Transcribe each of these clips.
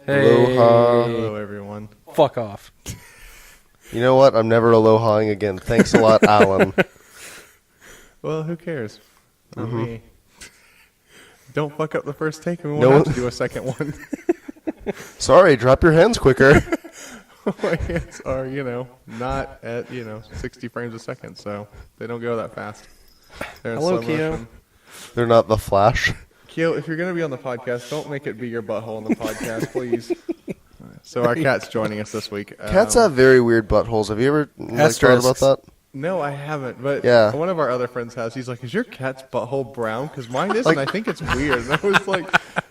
Hey. Aloha. Hello, everyone. Fuck off. You know what? I'm never alohaing again. Thanks a lot, Alan. Well, who cares? Not me. Don't fuck up the first take and we No won't have one- to do a second one. Sorry, drop your hands quicker. My hands are, not at, 60 frames a second, so they don't go that fast. They're in Hello, slow Keo. motion. They're not the Flash. Keo, if you're going to be on the podcast, don't make it be your butthole in the podcast, please. So our cat's joining us this week. Cats have very weird buttholes. Have you ever thought about that? No, I haven't, but Yeah. one of our other friends has. He's like, is your cat's butthole brown? Because mine isn't. I think it's weird. And I was like,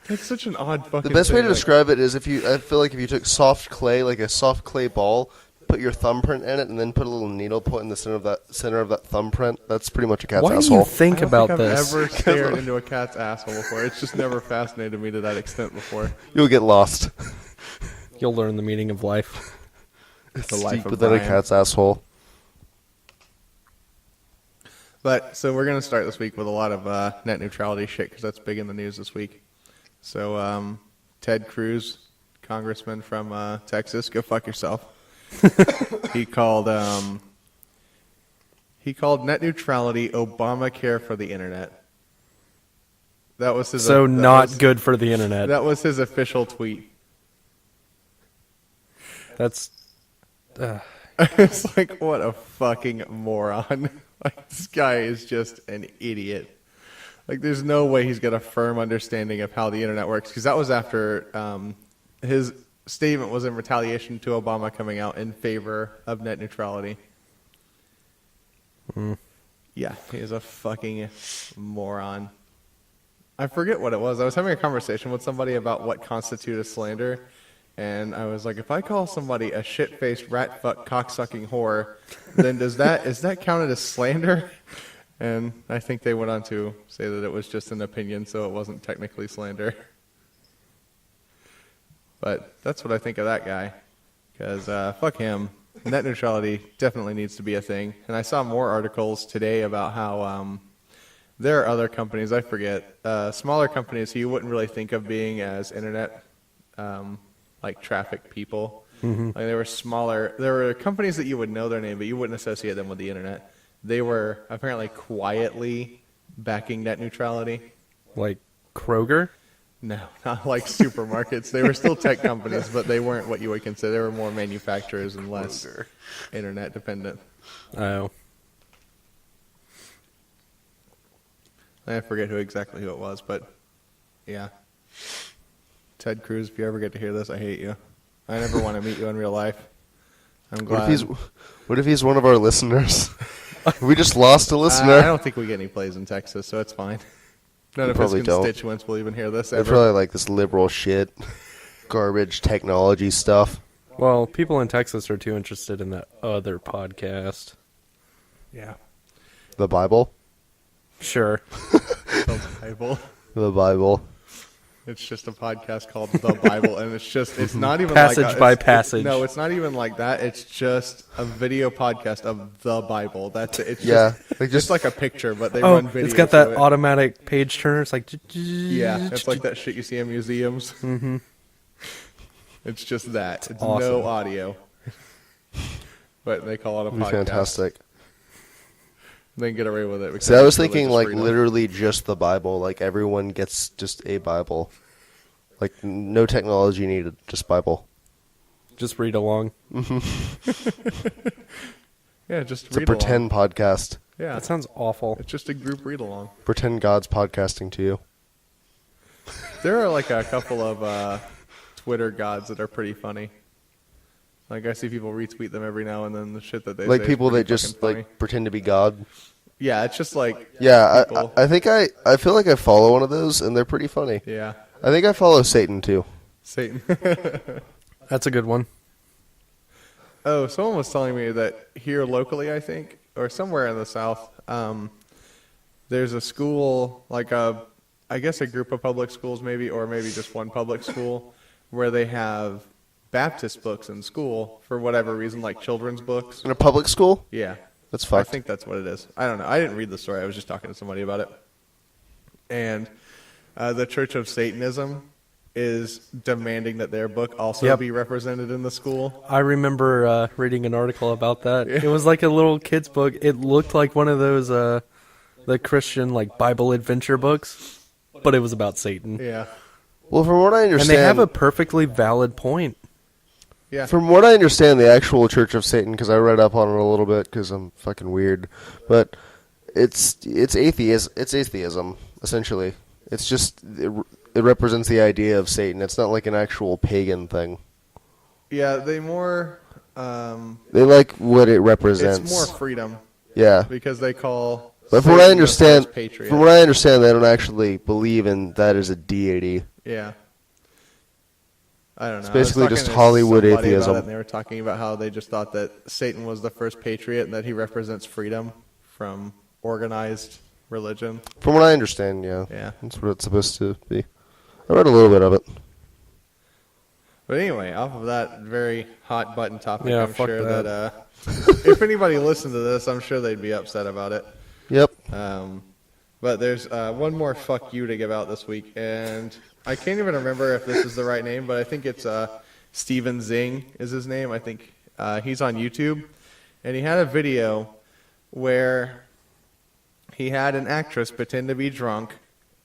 that's such an odd fucking The best way thing. to describe it is I feel like if you took soft clay, like a soft clay ball, put your thumbprint in it, and then put a little needle point in the center of that thumbprint, that's pretty much a cat's Why do asshole. you think I don't about think this? I've ever stared into a cat's asshole before. It's just never fascinated me to that extent before. You'll get lost. You'll learn the meaning of life. The life Deep of within a Brian. cat's asshole. But so we're going to start this week with a lot of net neutrality shit because that's big in the news this week. So Ted Cruz, congressman from Texas, go fuck yourself. He called net neutrality Obamacare for the internet. That was his. So that not was- good for the internet. That was his official tweet. That's It's like, what a fucking moron. Like, this guy is just an idiot. Like, there's no way he's got a firm understanding of how the internet works. Because that was after his statement was in retaliation to Obama coming out in favor of net neutrality. Yeah, he is a fucking moron. I forget what it was. I was having a conversation with somebody about what constitutes slander. And I was like, if I call somebody a shit-faced, rat-fuck, cocksucking whore, then is that counted as slander? And I think they went on to say that it was just an opinion, so it wasn't technically slander. But that's what I think of that guy. Because fuck him. Net neutrality definitely needs to be a thing. And I saw more articles today about how there are other companies, I forget, smaller companies who you wouldn't really think of being as internet like traffic people. Like they were smaller. There were companies that you would know their name, but you wouldn't associate them with the internet. They were apparently quietly backing net neutrality. like Kroger. No, not like supermarkets. They were still tech companies, but they weren't what you would consider. They were more manufacturers and less internet dependent. Oh, I forget exactly who it was, but yeah. Ted Cruz, if you ever get to hear this, I hate you. I never want to meet you in real life. I'm glad. What if he's one of our listeners? We just lost a I listener. don't think we get any plays in Texas, so it's fine. None of his probably don't. constituents will even hear this They ever. probably like this liberal shit, garbage technology stuff. well, people in Texas are too interested in that other podcast. Yeah. The Bible? Sure. The Bible. The Bible. It's just a podcast called The Bible, and it's not even Passage like by it's- passage. No, it's not even like that. It's just a video podcast of the Bible. That's it. It's Yeah, just, like just like a picture, but they Oh, run video. it's got to that it. automatic page turner. It's like Yeah, it's like that shit you see in museums. Mm-hmm. It's just that. It's awesome. no audio. But they call it a It'd be podcast. fantastic. They can get away with it. because See, I was it's thinking religious like freedom. literally just the Bible. Like everyone gets just a Bible. Like no technology needed, just Bible. just read along. Yeah, just It's a read pretend along. podcast. Yeah, That sounds awful. it's just a group read along. Pretend God's podcasting to you. There are like a couple of Twitter gods that are pretty funny. Like I see people retweet them every now and then. The shit that they Like say is people that pretty just fucking funny. like pretend to be God. Yeah, it's just like Yeah, people. I think I feel like I follow one of those and they're pretty funny. Yeah, I think I follow Satan too. Satan. That's a good one. Oh, someone was telling me that here locally, I think, or somewhere in the South, there's a school, like I guess a group of public schools maybe, or maybe just one public school, where they have Baptist books in school for whatever reason, like children's books. In a public school? Yeah. That's I fucked. think that's what it is. I don't know. I didn't read the story. I was just talking to somebody about it. And the Church of Satanism is demanding that their book also be represented in the school. I remember reading an article about that. It was like a little kid's book. It looked like one of those the Christian like Bible adventure books, but it was about Satan. Yeah. Well, from what I understand, And they have a perfectly valid point. Yeah. From what I understand, the actual Church of Satan, because I read up on it a little bit, because I'm fucking weird, but it's atheism essentially. It's just it represents the idea of Satan. It's not like an actual pagan thing. Yeah, they like what it represents. It's more freedom. Yeah. Because they call. But from what I understand, they don't actually believe in that as a deity. Yeah. I don't know. It's basically just Hollywood atheism. And they were talking about how they just thought that Satan was the first patriot and that he represents freedom from organized religion. From what I understand, yeah. Yeah. That's what it's supposed to be. I read a little bit of it. But anyway, off of that very hot button topic, Yeah, I'm fuck sure that. that if anybody listened to this, I'm sure they'd be upset about it. Yep. But there's one more fuck you to give out this week, and I can't even remember if this is the right name, but I think it's Steven Zing is his name. I think he's on YouTube, and he had a video where he had an actress pretend to be drunk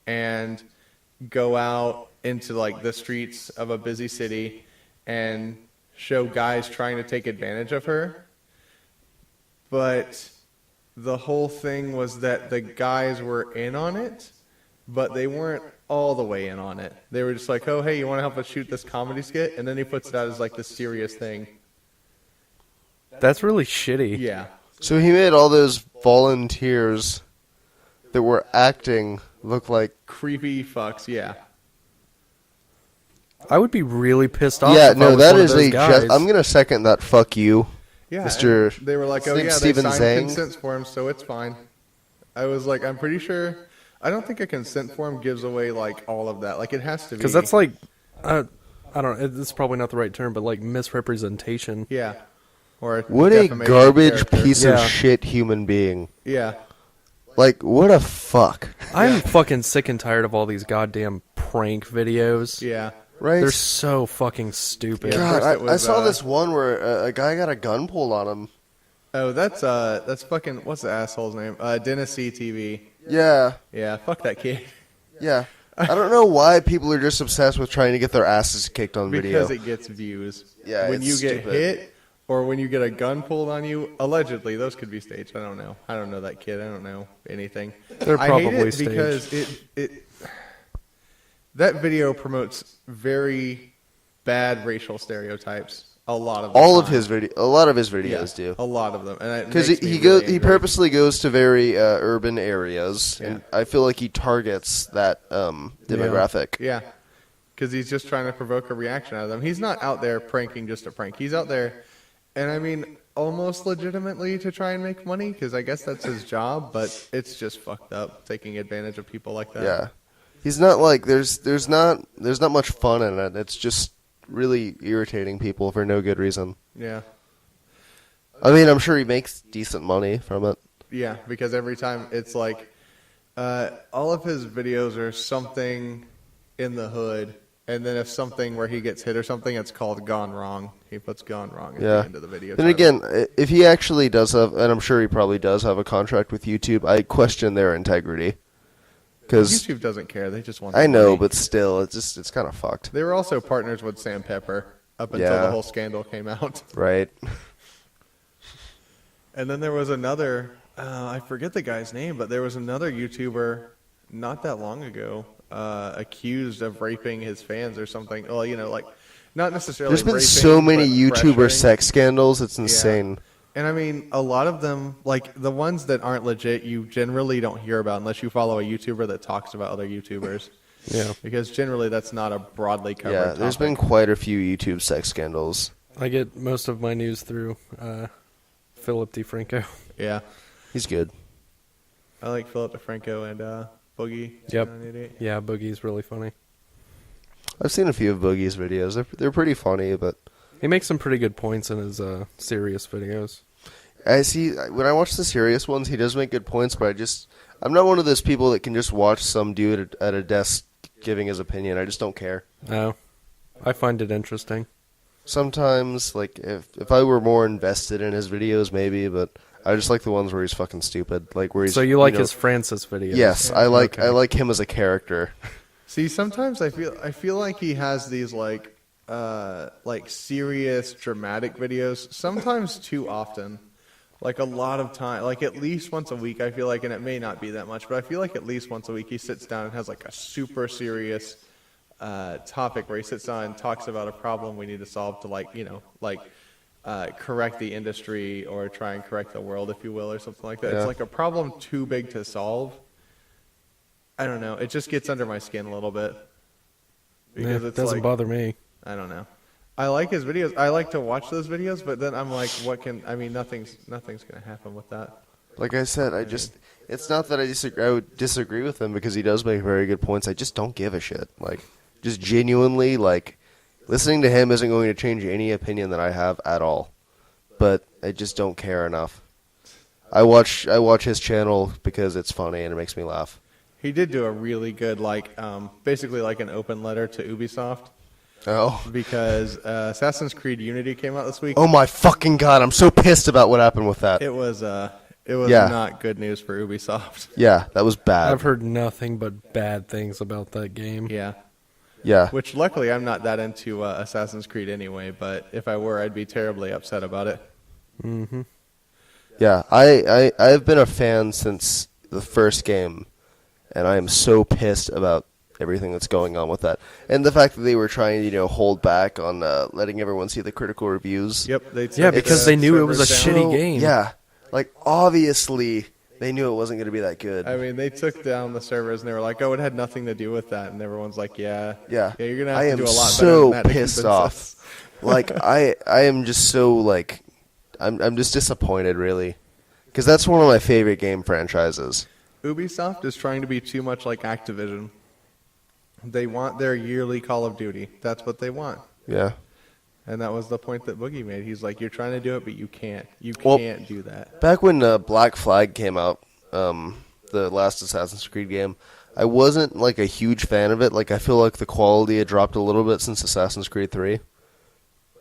and go out into like the streets of a busy city and show guys trying to take advantage of her. But the whole thing was that the guys were in on it, but they weren't all the way in on it. They were just like, oh, hey, you want to help us shoot this comedy skit? And then he puts it out as like the serious thing. That's really shitty. Yeah. So he made all those volunteers that were acting look like... Creepy fucks, yeah. I would be really pissed off. Yeah, if I no, was that one of is those a... guys. I'm going to second that fuck you. Yeah, Mr. They were like, oh yeah, Steven they signed Zang. consent forms, so it's fine. I was like, I'm pretty sure. I don't think a consent form gives away like all of that. Like it has to be. Because that's like, I don't. It's probably not the right term, but like misrepresentation. Yeah. Or What a defamation of garbage character. piece of Yeah. shit human being. Yeah. Like, what a fuck. I'm fucking sick and tired of all these goddamn prank videos. Yeah. Right? They're so fucking stupid. Yeah. God, First it I was, saw this one where a guy got a gun pulled on him. Oh, that's fucking what's the asshole's name? Dennis CTV. Yeah. Yeah. Fuck that kid. Yeah. I don't know why people are just obsessed with trying to get their asses kicked on video. Because it gets views. Yeah, When it's you get stupid. hit or when you get a gun pulled on you, allegedly, those could be staged. I don't know. I don't know that kid. I don't know anything. They're I probably hate it staged. because that video promotes very bad racial stereotypes. A lot of the A lot of his videos do. A lot of them, and Because he he purposely goes to very urban areas, and Yeah. I feel like he targets that demographic. Yeah, because he's just trying to provoke a reaction out of them. He's not out there pranking just to prank. He's out there, and I mean, almost legitimately to try and make money, because I guess that's his job. But it's just fucked up taking advantage of people like that. Yeah, he's not like there's not much fun in it. It's just really irritating people for no good reason. Yeah. I mean, I'm sure he makes decent money from it. Yeah, because every time it's like, all of his videos are something in the hood, and then if something where he gets hit or something, it's called Gone Wrong. He puts Gone Wrong at the end of the video. Then again, if he actually does have, and I'm sure he probably does have a contract with YouTube, I question their integrity. Because YouTube doesn't care. They just want I the know, money. but still, it's kind of fucked. They were also partners with Sam Pepper up until Yeah. the whole scandal came out. Right. And then there was another, I forget the guy's name, but there was another YouTuber not that long ago accused of raping his fans or something. Well, you know, like, not necessarily There's been raping, so many but YouTuber pressuring. sex scandals, it's insane. And I mean, a lot of them, like the ones that aren't legit, you generally don't hear about unless you follow a YouTuber that talks about other YouTubers. Yeah. Because generally that's not a broadly covered Yeah, topic. there's been quite a few YouTube sex scandals. I get most of my news through Philip DeFranco. Yeah. He's good. I like Philip DeFranco and Boogie. Yep. 988. Yeah, Boogie's really funny. I've seen a few of Boogie's videos. They're pretty funny, but He makes some pretty good points in his serious videos. I see when I watch the serious ones, he does make good points. But I'm not one of those people that can just watch some dude at a desk giving his opinion. I just don't care. No, I find it interesting. Sometimes, like, if I were more invested in his videos, maybe, but I just like the ones where he's fucking stupid. Like, where he's... So you like his Francis videos? Yes, I like him as a character. See, sometimes I feel like he has these like serious dramatic videos. Sometimes too often, like a lot of time, like at least once a week. I feel like, and it may not be that much, but I feel like at least once a week he sits down and has like a super serious topic where he sits down and talks about a problem we need to solve to correct the industry or try and correct the world, if you will, or something like that. Yeah. It's like a problem too big to solve. I don't know. It just gets under my skin a little bit. Because it doesn't bother me. I don't know. I like his videos. I like to watch those videos, but then I'm like, nothing's going to happen with that. Like I said, it's not that I would disagree with him because he does make very good points. I just don't give a shit. Like, just genuinely, like, listening to him isn't going to change any opinion that I have at all. But I just don't care enough. I watch his channel because it's funny and it makes me laugh. He did do a really good, basically like an open letter to Ubisoft. Oh. Because Assassin's Creed Unity came out this week. Oh my fucking god, I'm so pissed about what happened with that. It was not good news for Ubisoft. Yeah, that was bad. I've heard nothing but bad things about that game. Yeah. Yeah. Which luckily I'm not that into Assassin's Creed anyway, but if I were, I'd be terribly upset about it. Mm-hmm. Yeah, I've been a fan since the first game, and I am so pissed about everything that's going on with that. And the fact that they were trying to, hold back on letting everyone see the critical reviews. Yep. Because they knew it was a shitty game. Yeah. Like, obviously, they knew it wasn't going to be that good. I mean, they took down the servers, and they were like, oh, it had nothing to do with that. And everyone's like, yeah, you're going to have to do a lot better than that. I am so pissed off. Like, I am just so, like, I'm just disappointed, really. Because that's one of my favorite game franchises. Ubisoft is trying to be too much like Activision. They want their yearly Call of Duty. That's what they want. Yeah. And that was the point that Boogie made. He's like, you're trying to do it, but you can't. You can't do that. Back when Black Flag came out, the last Assassin's Creed game, I wasn't, like, a huge fan of it. Like, I feel like the quality had dropped a little bit since Assassin's Creed 3.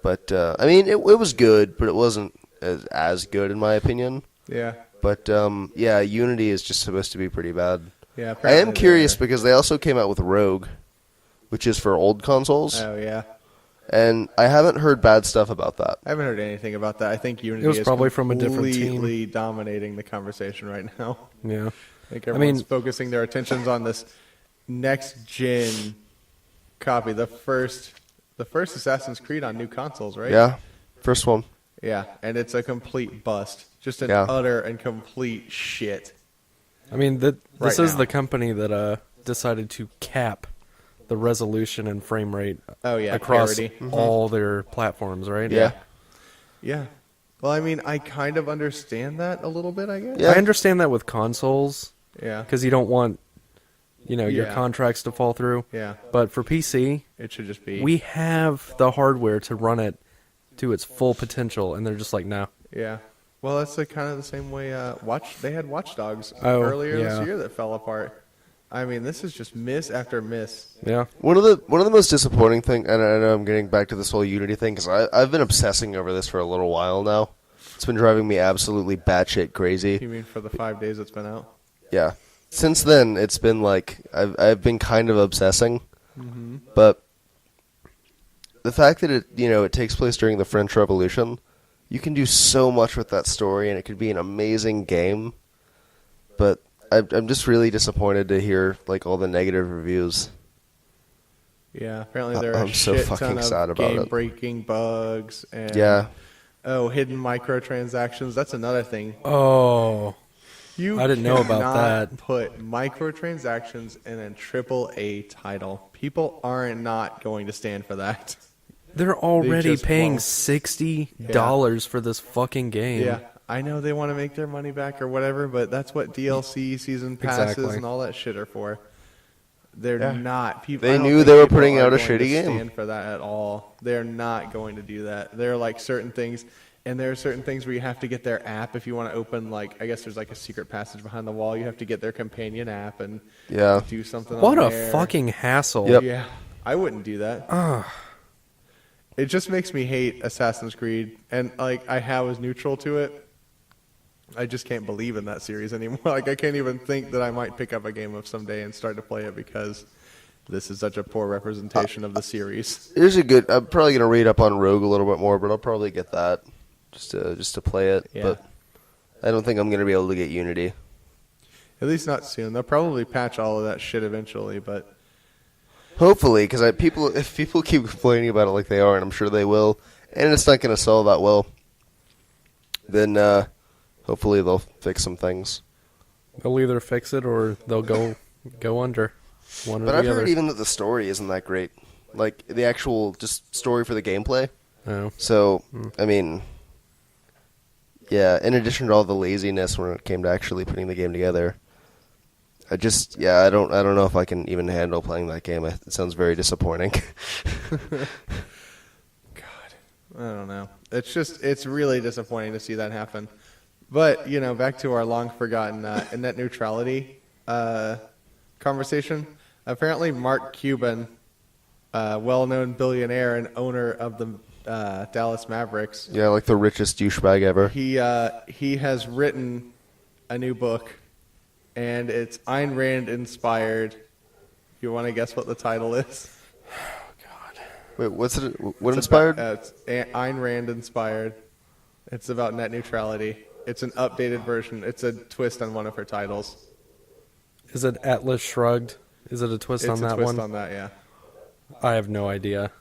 But, I mean, it was good, but it wasn't as good, in my opinion. Yeah. But, Unity is just supposed to be pretty bad. Yeah. I am curious because they also came out with Rogue, which is for old consoles. Oh, yeah. And I haven't heard bad stuff about that. I haven't heard anything about that. I think Unity was is probably from a different team. completely dominating the conversation right now. Yeah. I think everyone's focusing their attentions on this next-gen copy, the first Assassin's Creed on new consoles, right? Yeah, first one. Yeah, and it's a complete bust. Just an utter and complete shit. I mean, this Right is now. the company that decided to cap the resolution and frame rate across parity. all their platforms, right? Yeah. Yeah. Well, I mean, I kind of understand that a little bit, I guess. Yeah. I understand that with consoles Yeah. because you don't want, your Yeah. contracts to fall through. Yeah. But for PC, It should just be. we have the hardware to run it to its full potential, and they're just like, no. Yeah. Well, that's kind of the same way they had Watch Dogs Oh, earlier yeah. this year that fell apart. I mean, this is just miss after miss. Yeah. One of the most disappointing thing, and I know I'm getting back to this whole Unity thing, because I've been obsessing over this for a little while now. It's been driving me absolutely batshit crazy. You mean for the 5 days it's been out? Yeah. Since then, it's been like I've been kind of obsessing, but the fact that it takes place during the French Revolution, you can do so much with that story, and it could be an amazing game. But I'm just really disappointed to hear like all the negative reviews. Yeah, apparently there are I'm so shit fucking ton of sad about it. game-breaking bugs and hidden microtransactions. That's another thing. Oh. You I didn't know about cannot that. Put microtransactions in a AAA title. People are not going to stand for that. They're already just paying won't. $60 for this fucking game. Yeah, I know they want to make their money back or whatever, but that's what DLC, season passes, Exactly. and all that shit are for. They're not. People. They I don't knew think they were people putting are out a going shitty to game. Stand for that at all. They're not going to do that. There are like certain things, And there are certain things where you have to get their app if you want to open, like, I guess there's like a secret passage behind the wall. You have to get their companion app and do something What on a there. fucking hassle. Yep. Yeah, I wouldn't do that. It just makes me hate Assassin's Creed. And, like, I was neutral to it. I just can't believe in that series anymore. Like, I can't even think that I might pick up a game of someday and start to play it because this is such a poor representation of the series. Here's a good. I'm probably gonna read up on Rogue a little bit more, but I'll probably get that just to play it. Yeah. But I don't think I'm gonna be able to get Unity. At least not soon. They'll probably patch all of that shit eventually, but Hopefully, because if people keep complaining about it like they are, and I'm sure they will, and it's not gonna sell that well, then hopefully they'll fix some things. They'll either fix it or they'll go under. One or But the I've other. heard even that the story isn't that great, like the actual just story for the gameplay. Oh. So I mean, yeah. In addition to all the laziness when it came to actually putting the game together, I don't know if I can even handle playing that game. It sounds very disappointing. God, I don't know. It's really disappointing to see that happen. But, you know, back to our long forgotten net neutrality conversation. Apparently Mark Cuban, well-known billionaire and owner of the Dallas Mavericks. Yeah, like the richest douchebag ever. He has written a new book, and it's Ayn Rand inspired. You want to guess what the title is? Wait, what's it? What inspired? It's Ayn Rand inspired. It's about net neutrality. It's an updated version. It's a twist on one of her titles. Is it Atlas Shrugged? Is it a twist on It's that a twist one? on that, yeah. I have no idea.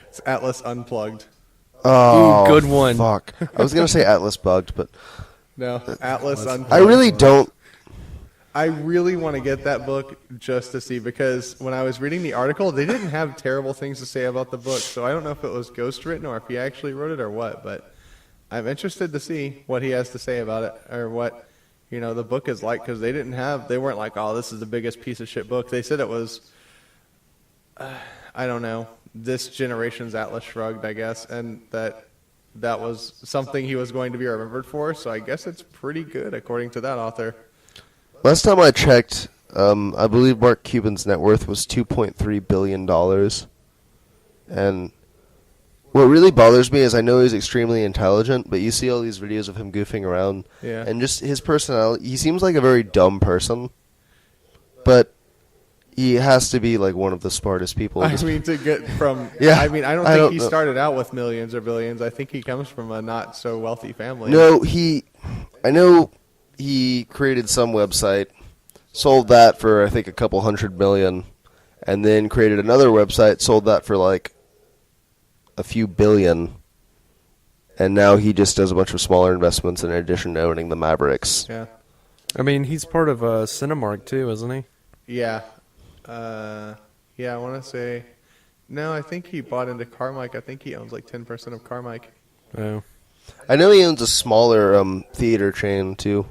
It's Atlas Unplugged. Oh, good one. Fuck. I was gonna say Atlas Bugged, but No, Atlas Unplugged. I really don't. I really want to get that book just to see, because when I was reading the article, they didn't have terrible things to say about the book, so I don't know if it was ghostwritten or if he actually wrote it or what, but I'm interested to see what he has to say about it, or what, you know, the book is like, because they weren't like, oh, this is the biggest piece of shit book. They said it was, I don't know, this generation's Atlas Shrugged, I guess, and that was something he was going to be remembered for, so I guess it's pretty good, according to that author. Last time I checked, I believe Mark Cuban's net worth was $2.3 billion. And what really bothers me is I know he's extremely intelligent, but you see all these videos of him goofing around. Yeah. And just his personality, he seems like a very dumb person. But he has to be like one of the smartest people. I mean, to get from... Yeah, I mean, I don't I think don't he know. started out with millions or billions. I think he comes from a not-so-wealthy family. No, I know he created some website, sold that for I think a couple $100 million, and then created another website, sold that for like a few billion, and now he just does a bunch of smaller investments in addition to owning the Mavericks. Yeah. I mean, he's part of Cinemark too, isn't he? Yeah. Yeah, I want to say... No, I think he bought into Carmike. I think he owns like 10% of Carmike. Oh. I know he owns a smaller theater chain too,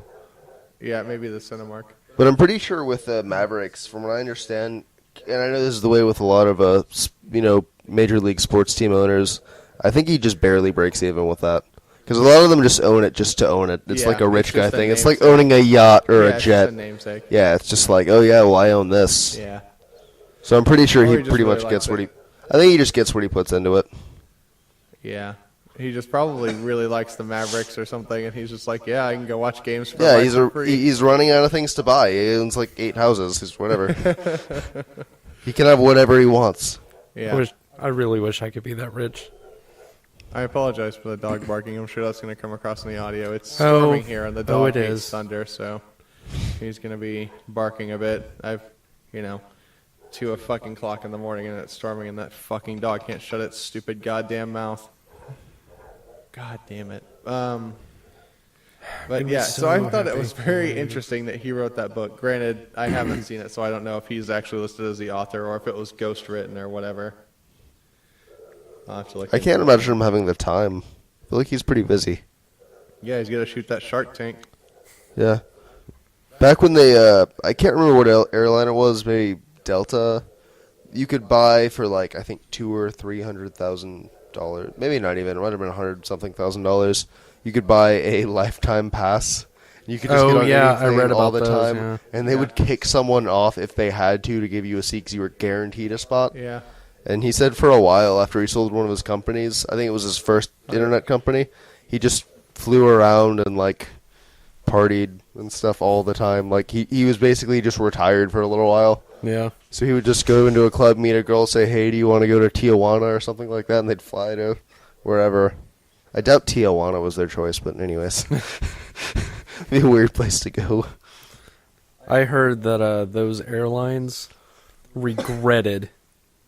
Yeah, maybe the Cinemark. but I'm pretty sure with the Mavericks, from what I understand, and I know this is the way with a lot of major league sports team owners, I think he just barely breaks even with that. Because a lot of them just own it just to own it. It's Yeah, like a rich it's guy just a thing. It's like namesake. owning a yacht or Yeah, a it's jet. just a namesake. Yeah, it's just like, oh yeah, well I own this. Yeah. So I'm pretty sure Or he he just pretty really much likes gets what it. I think he just gets what he puts into it. Yeah. He just probably really likes the Mavericks or something, and he's just like, yeah, I can go watch games for Yeah, life he's for free. he's running out of things to buy. He owns like 8 houses. He's whatever. He can have whatever he wants. Yeah. I really wish I could be that rich. I apologize for the dog barking. I'm sure that's going to come across in the audio. It's Oh. storming here, and the dog It hates is. thunder, so he's going to be barking a bit. 2 o'clock in the morning, and it's storming, and that fucking dog can't shut its stupid goddamn mouth. God damn it. But Makes yeah, me so I so thought it was happy. very interesting that he wrote that book. Granted, I haven't seen it, so I don't know if he's actually listed as the author or if it was ghostwritten or whatever. I'll have to look I into can't it. imagine him having the time. I feel like he's pretty busy. Yeah, he's got to shoot that Shark Tank. Yeah. Back when they, I can't remember what airline it was, maybe Delta, you could buy for like I think $200,000 or $300,000 maybe not even. It might have been $100,000. You could buy a lifetime pass. You could just get on I anything read all about the those, time, yeah. and they would kick someone off if they had to give you a seat because you were guaranteed a spot. Yeah. And he said for a while after he sold one of his companies, I think it was his first internet company, he just flew around and like partied and stuff all the time. Like he was basically just retired for a little while. Yeah. So he would just go into a club, meet a girl, say, "Hey, do you want to go to Tijuana or something like that?" And they'd fly to wherever. I doubt Tijuana was their choice, but anyways. Be a weird place to go. I heard that those airlines regretted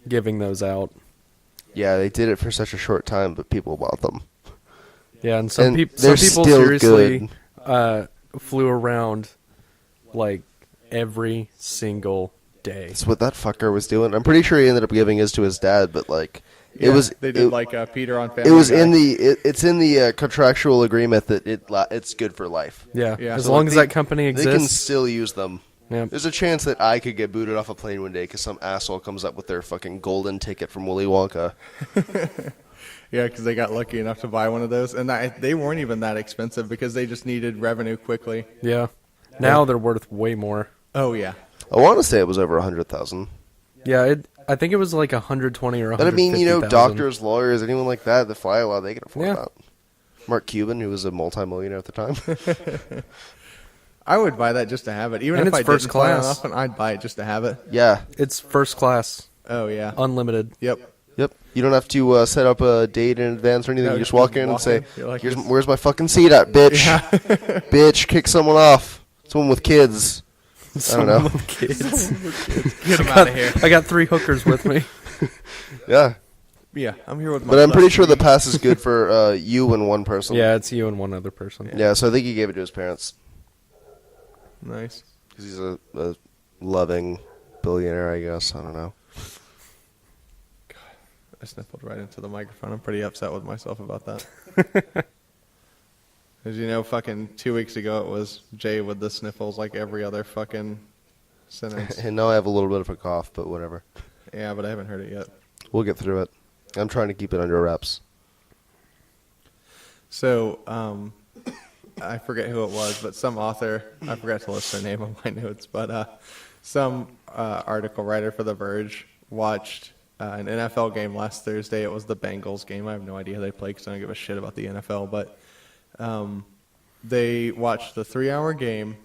giving those out. Yeah, they did it for such a short time, but people bought them. Yeah, and some And people they're still still seriously flew around like every single day. That's what that fucker was doing. I'm pretty sure he ended up giving his to his dad, but like it was. They did Peter on Family It was Guy. it's in the contractual agreement that it's good for life. Yeah, Yeah. as So, long like, as they- that company They can exists. still use them. Yeah. There's a chance that I could get booted off a plane one day because some asshole comes up with their fucking golden ticket from Willy Wonka. Yeah, because they got lucky enough to buy one of those, and they weren't even that expensive because they just needed revenue quickly. Yeah. Now they're worth way more. Oh yeah, I want to say it was over 100,000. Yeah, I think it was like 120 or 150,000. But I mean, doctors, lawyers, anyone like that fly a lot, they can afford Yeah. that. Mark Cuban, who was a multimillionaire at the time. I would buy that just to have it. Even And if it's I first didn't fly on class. often, I'd buy it just to have it. Yeah. It's first class, Oh yeah. unlimited. Yep. Yep. You don't have to set up a date in advance or anything. No, you just just walk in and walk say, in. You're like, "Here's, this- where's my fucking seat at, bitch? Bitch, kick someone off. Someone with kids." I don't know. Someone with kids. Get them out of here. I got 3 hookers with me. Yeah. Yeah, I'm here with my. But I'm pretty left sure the knee. pass is good for you and one person. Yeah, it's you and one other person. Yeah, so I think he gave it to his parents. Nice. Because he's a loving billionaire, I guess. I don't know. I sniffled right into the microphone. I'm pretty upset with myself about that. As you know, fucking 2 weeks ago, it was Jay with the sniffles like every other fucking sentence. And now I have a little bit of a cough, but whatever. Yeah, but I haven't heard it yet. We'll get through it. I'm trying to keep it under wraps. So, I forget who it was, but some author, I forgot to list their name on my notes, but some article writer for The Verge watched an NFL game last Thursday. It was the Bengals game. I have no idea who they play because I don't give a shit about the NFL, but they watched the 3-hour game,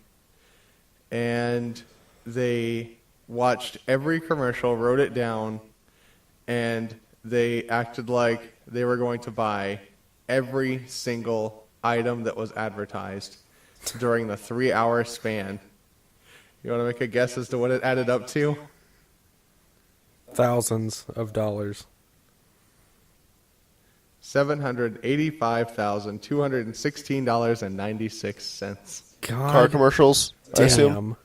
and they watched every commercial, wrote it down, and they acted like they were going to buy every single item that was advertised during the 3-hour span. You want to make a guess as to what it added up to? Thousands of dollars. $785,216.96. God Car commercials, I assume. damn.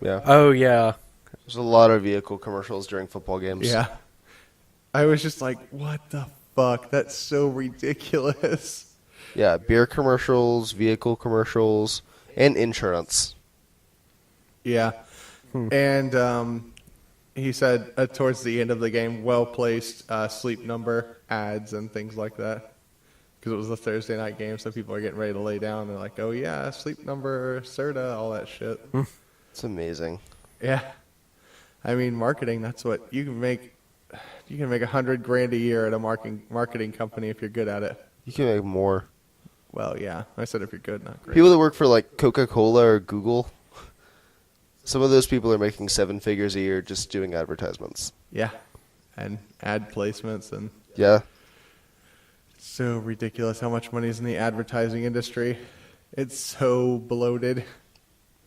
Yeah. Oh, yeah. There's a lot of vehicle commercials during football games. Yeah. I was just like, what the fuck? That's so ridiculous. Yeah, beer commercials, vehicle commercials, and insurance. Yeah. And he said towards the end of the game, well-placed sleep number ads and things like that. Because it was the Thursday night game, so people are getting ready to lay down. They're like, oh, yeah, sleep number, Serta, all that shit. It's amazing. Yeah. I mean, marketing, that's what you can make. You can make $100,000 a year at a marketing company if you're good at it. You can make more. Well, yeah. I said if you're good, not great. People that work for like Coca-Cola or Google, some of those people are making 7 figures a year just doing advertisements. Yeah. And ad placements and Yeah. so ridiculous how much money is in the advertising industry. It's so bloated.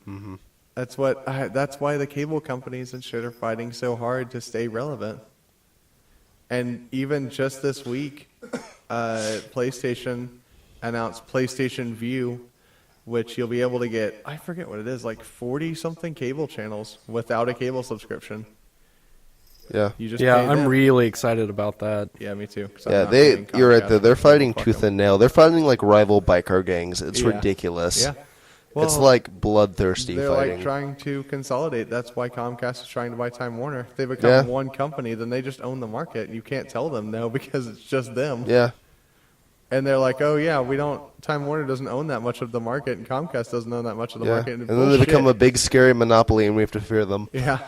Mm-hmm. That's why the cable companies and shit are fighting so hard to stay relevant. And even just this week, PlayStation announced PlayStation View, which you'll be able to get, I forget what it is, like 40-something cable channels without a cable subscription. Yeah. You just Yeah, pay I'm them. really excited about that. Yeah, me too. 'Cause I'm Yeah, not getting you're right Comcast though. They're because fighting fuck tooth them. and nail. They're fighting like rival biker gangs. It's Yeah. ridiculous. Yeah. Well, it's like bloodthirsty they're fighting. like trying to consolidate. That's why Comcast is trying to buy Time Warner. If they become one company, then they just own the market. You can't tell them no because it's just them. Yeah. And they're like, oh yeah, Time Warner doesn't own that much of the market, and Comcast doesn't own that much of the Yeah. market. And then they become a big scary monopoly, and we have to fear them. Yeah,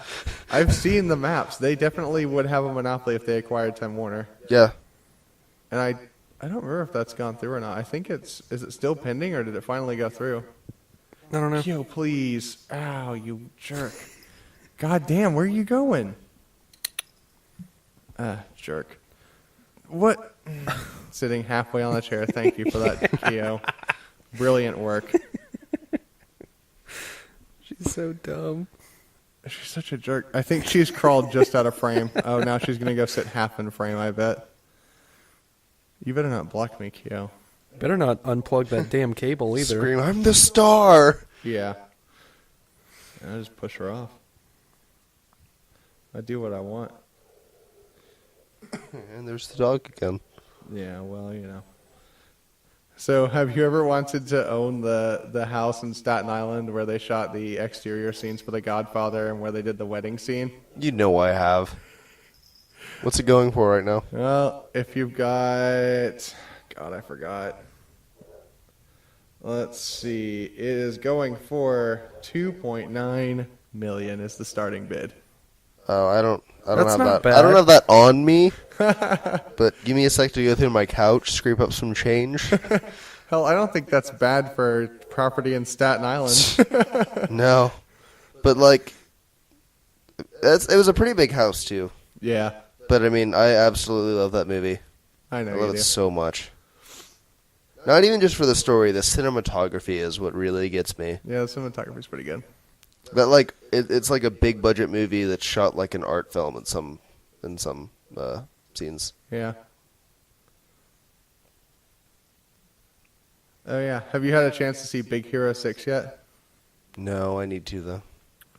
I've seen the maps. They definitely would have a monopoly if they acquired Time Warner. Yeah. And I don't remember if that's gone through or not. I think is it still pending, or did it finally go through? I don't know. Yo, please. Ow, you jerk. God damn, where are you going? Jerk. What? Sitting halfway on the chair. Thank you for that, Keo. Brilliant work. She's so dumb. She's such a jerk. I think she's crawled just out of frame. Oh, now she's going to go sit half in frame, I bet. You better not block me, Keo. Better not unplug that damn cable either. Scream, I'm the star! Yeah. I just push her off. I do what I want. And there's the dog again. Yeah, well, you know. So, have you ever wanted to own the house in Staten Island where they shot the exterior scenes for The Godfather and where they did the wedding scene? You know I have. What's it going for right now? Well, if you've got... God, I forgot. Let's see. It is going for $2.9 million is the starting bid. Oh, I don't That's have not that. I don't bad. have that on me. But give me a sec to go through my couch, scrape up some change. Hell, I don't think that's bad for property in Staten Island. No. But like it was a pretty big house too. Yeah, But I mean, I absolutely love that movie. I know I you love do. it so much. Not even just for the story, the cinematography is what really gets me. Yeah, the cinematography's pretty good. But like it's like a big budget movie that's shot like an art film in some scenes. Yeah. Oh yeah. Have you had a chance to see Big Hero 6 yet? No, I need to though.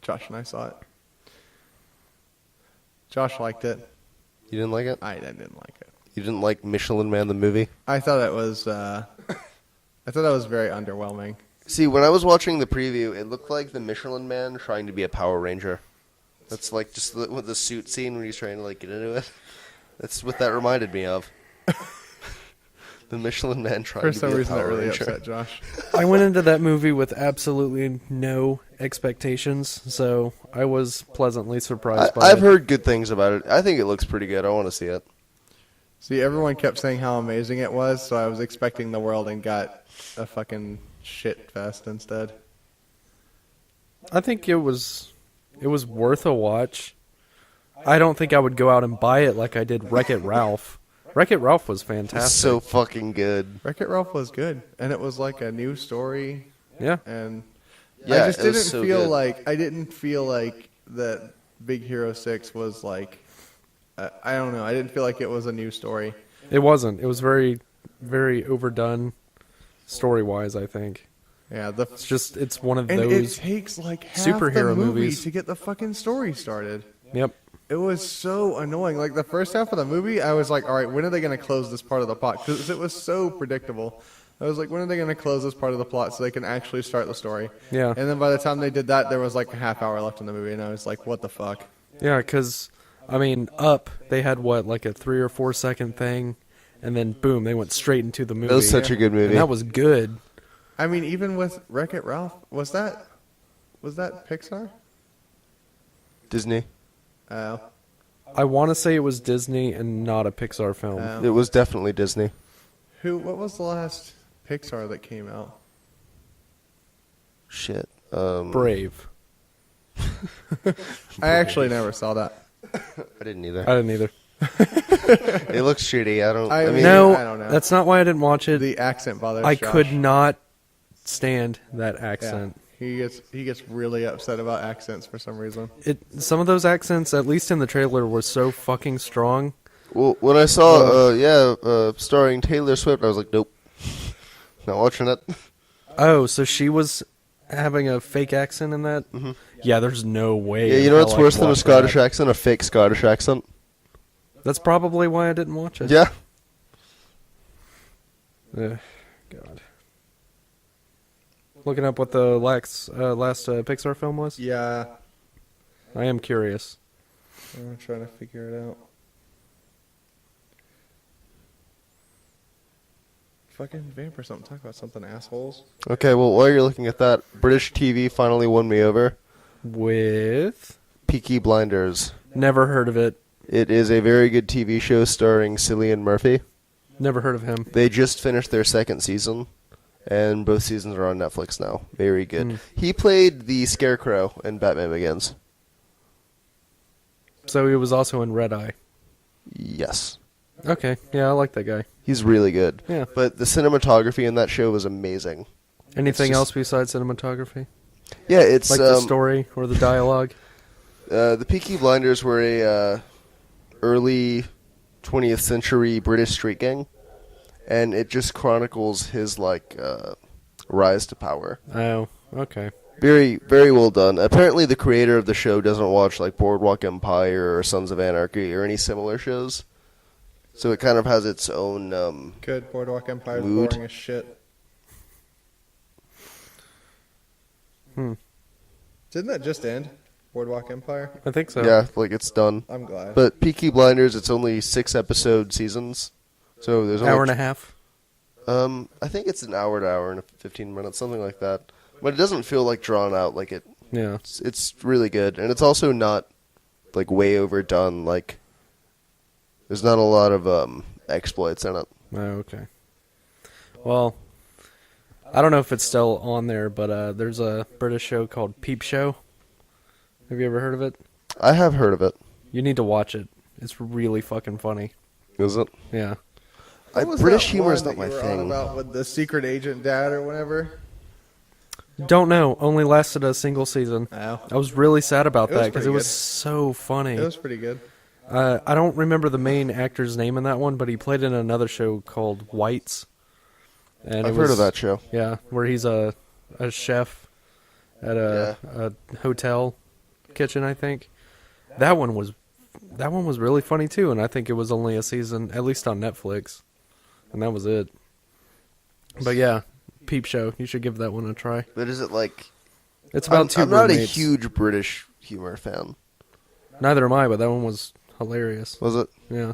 Josh and I saw it. Josh liked it. You didn't like it? I didn't like it. You didn't like Michelin Man the movie? I thought it was very underwhelming. See, when I was watching the preview, it looked like the Michelin Man trying to be a Power Ranger. That's like just with the suit scene when he's trying to like get into it. That's what that reminded me of. The Michelin Man trying For to some be a reason, that Power really Ranger. upset Josh. I went into that movie with absolutely no expectations, so I was pleasantly surprised by I've it. heard good things about it. I think it looks pretty good. I want to see it. See, everyone kept saying how amazing it was, so I was expecting the world and got a fucking shit fest instead. I think it was worth a watch. I don't think I would go out and buy it like I did Wreck-It Ralph. Wreck-It Ralph was It's fantastic. so fucking good. Wreck-It Ralph was good, and it was like a new story, Yeah. and Yeah, I just it was didn't so feel good. like that Big Hero 6 was like I don't know. I didn't feel like it was a new story. It wasn't. It was very, very overdone story-wise, I think. Yeah, It's one of and those. it takes like half superhero the movie movies. to get the fucking story started. Yep. It was so annoying. Like the first half of the movie, I was like, all right, when are they going to close this part of the plot? Because it was so predictable. I was like, when are they going to close this part of the plot so they can actually start the story? Yeah. And then by the time they did that, there was like a half hour left in the movie, and I was like, what the fuck? Yeah, because, I mean, Up, they had, like a 3 or 4 second thing, and then, boom, they went straight into the movie. That was such a good movie. And that was good. I mean, even with Wreck-It Ralph, was that Pixar? Disney. Oh. I want to say it was Disney and not a Pixar film. It was definitely Disney. What was the last Pixar that came out? Shit. Brave. I actually never saw that. I didn't either. I didn't either. It looks shitty. I mean, No, I don't know. that's not why I didn't watch it. The accent bothers I Josh. could not stand that Yeah. accent. He gets really upset about accents for some reason. Some of those accents, at least in the trailer, were so fucking strong. well, when I saw, starring Taylor Swift, I was like, nope. Not watching it. Oh, so she was having a fake accent in that? Mm-hmm. Yeah, there's no way. Yeah, you in know hell what's I could worse than a watch Scottish that. accent? A fake Scottish accent. That's probably why I didn't watch it. Yeah. Ugh, God. looking up what the last Pixar film was? Yeah, I am curious. I'm trying to figure it out. Fucking vamp or something. Talk about something, assholes. Okay, well, while you're looking at that, British TV finally won me over. With? Peaky Blinders. Never heard of it. It is a very good TV show starring Cillian Murphy. Never heard of him. They just finished their second season, and both seasons are on Netflix now. Very good. He played the Scarecrow in Batman Begins. So he was also in Red Eye. Yes. Okay, yeah, I like that guy. He's really good. Yeah. But the cinematography in that show was amazing. Anything else besides cinematography? Yeah, it's like the story or the dialogue? The Peaky Blinders were a early 20th century British street gang, and it just chronicles his rise to power. Oh, okay. Very, very well done. Apparently, the creator of the show doesn't watch like Boardwalk Empire or Sons of Anarchy or any similar shows, so it kind of has its own. Good. Boardwalk Empire's mood. boring as shit. Didn't that just end? Boardwalk Empire? I think so. Yeah, like it's done. I'm glad. But Peaky Blinders, it's only 6-episode seasons, so there's only Hour and a half? I think it's an hour to hour and 15 minutes, something like that. But it doesn't feel like drawn out. Like it. Yeah. It's really good, and it's also not like way overdone. Like there's not a lot of exploits in it. Oh, okay. Well, I don't know if it's still on there, but there's a British show called Peep Show. Have you ever heard of it? I have heard of it. You need to watch it. It's really fucking funny. Is it? Yeah. What was British that humor one is not that my you were thing. on about with the secret agent dad or whatever? Don't know. Only lasted a single season. Oh. I was really sad about It was that because pretty it was good. so funny. It was pretty good. I don't remember the main actor's name in that one, but he played in another show called Whites. And I've heard of that show. Yeah, where he's a chef at a hotel kitchen, I think. That one was really funny too, and I think it was only a season, at least on Netflix, and that was it. But yeah, Peep Show. You should give that one a try. But is it like? It's about two I'm not a roommates. huge British humor fan. Neither am I, but that one was hilarious. Was it? Yeah.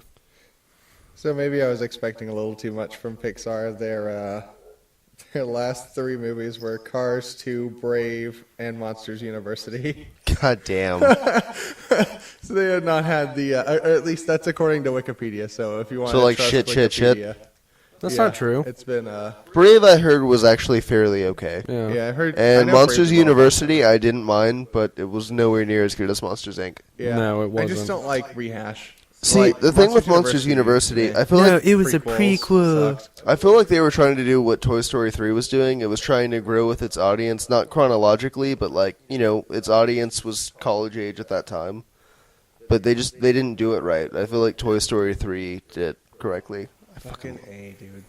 So maybe I was expecting a little too much from Pixar. Their last three movies were Cars 2, Brave, and Monsters University. God damn. So they had not had the, or at least that's according to Wikipedia. So if you want So, to like, trust shit. Wikipedia, That's yeah, not true. It's been, Brave, I heard, was actually fairly okay. Yeah. yeah, I heard. I And know Monsters Brave's well. University, I didn't mind, but it was nowhere near as good as Monsters Inc. Yeah. No, it I just wasn't. don't like rehash. See, Like, the thing with Monsters University, I feel like it was a prequels prequel. sucked. I feel like they were trying to do what Toy Story 3 was doing. It was trying to grow with its audience, not chronologically, but like, its audience was college age at that time. But they didn't do it right. I feel like Toy Story 3 did it correctly. Fucking A, dude.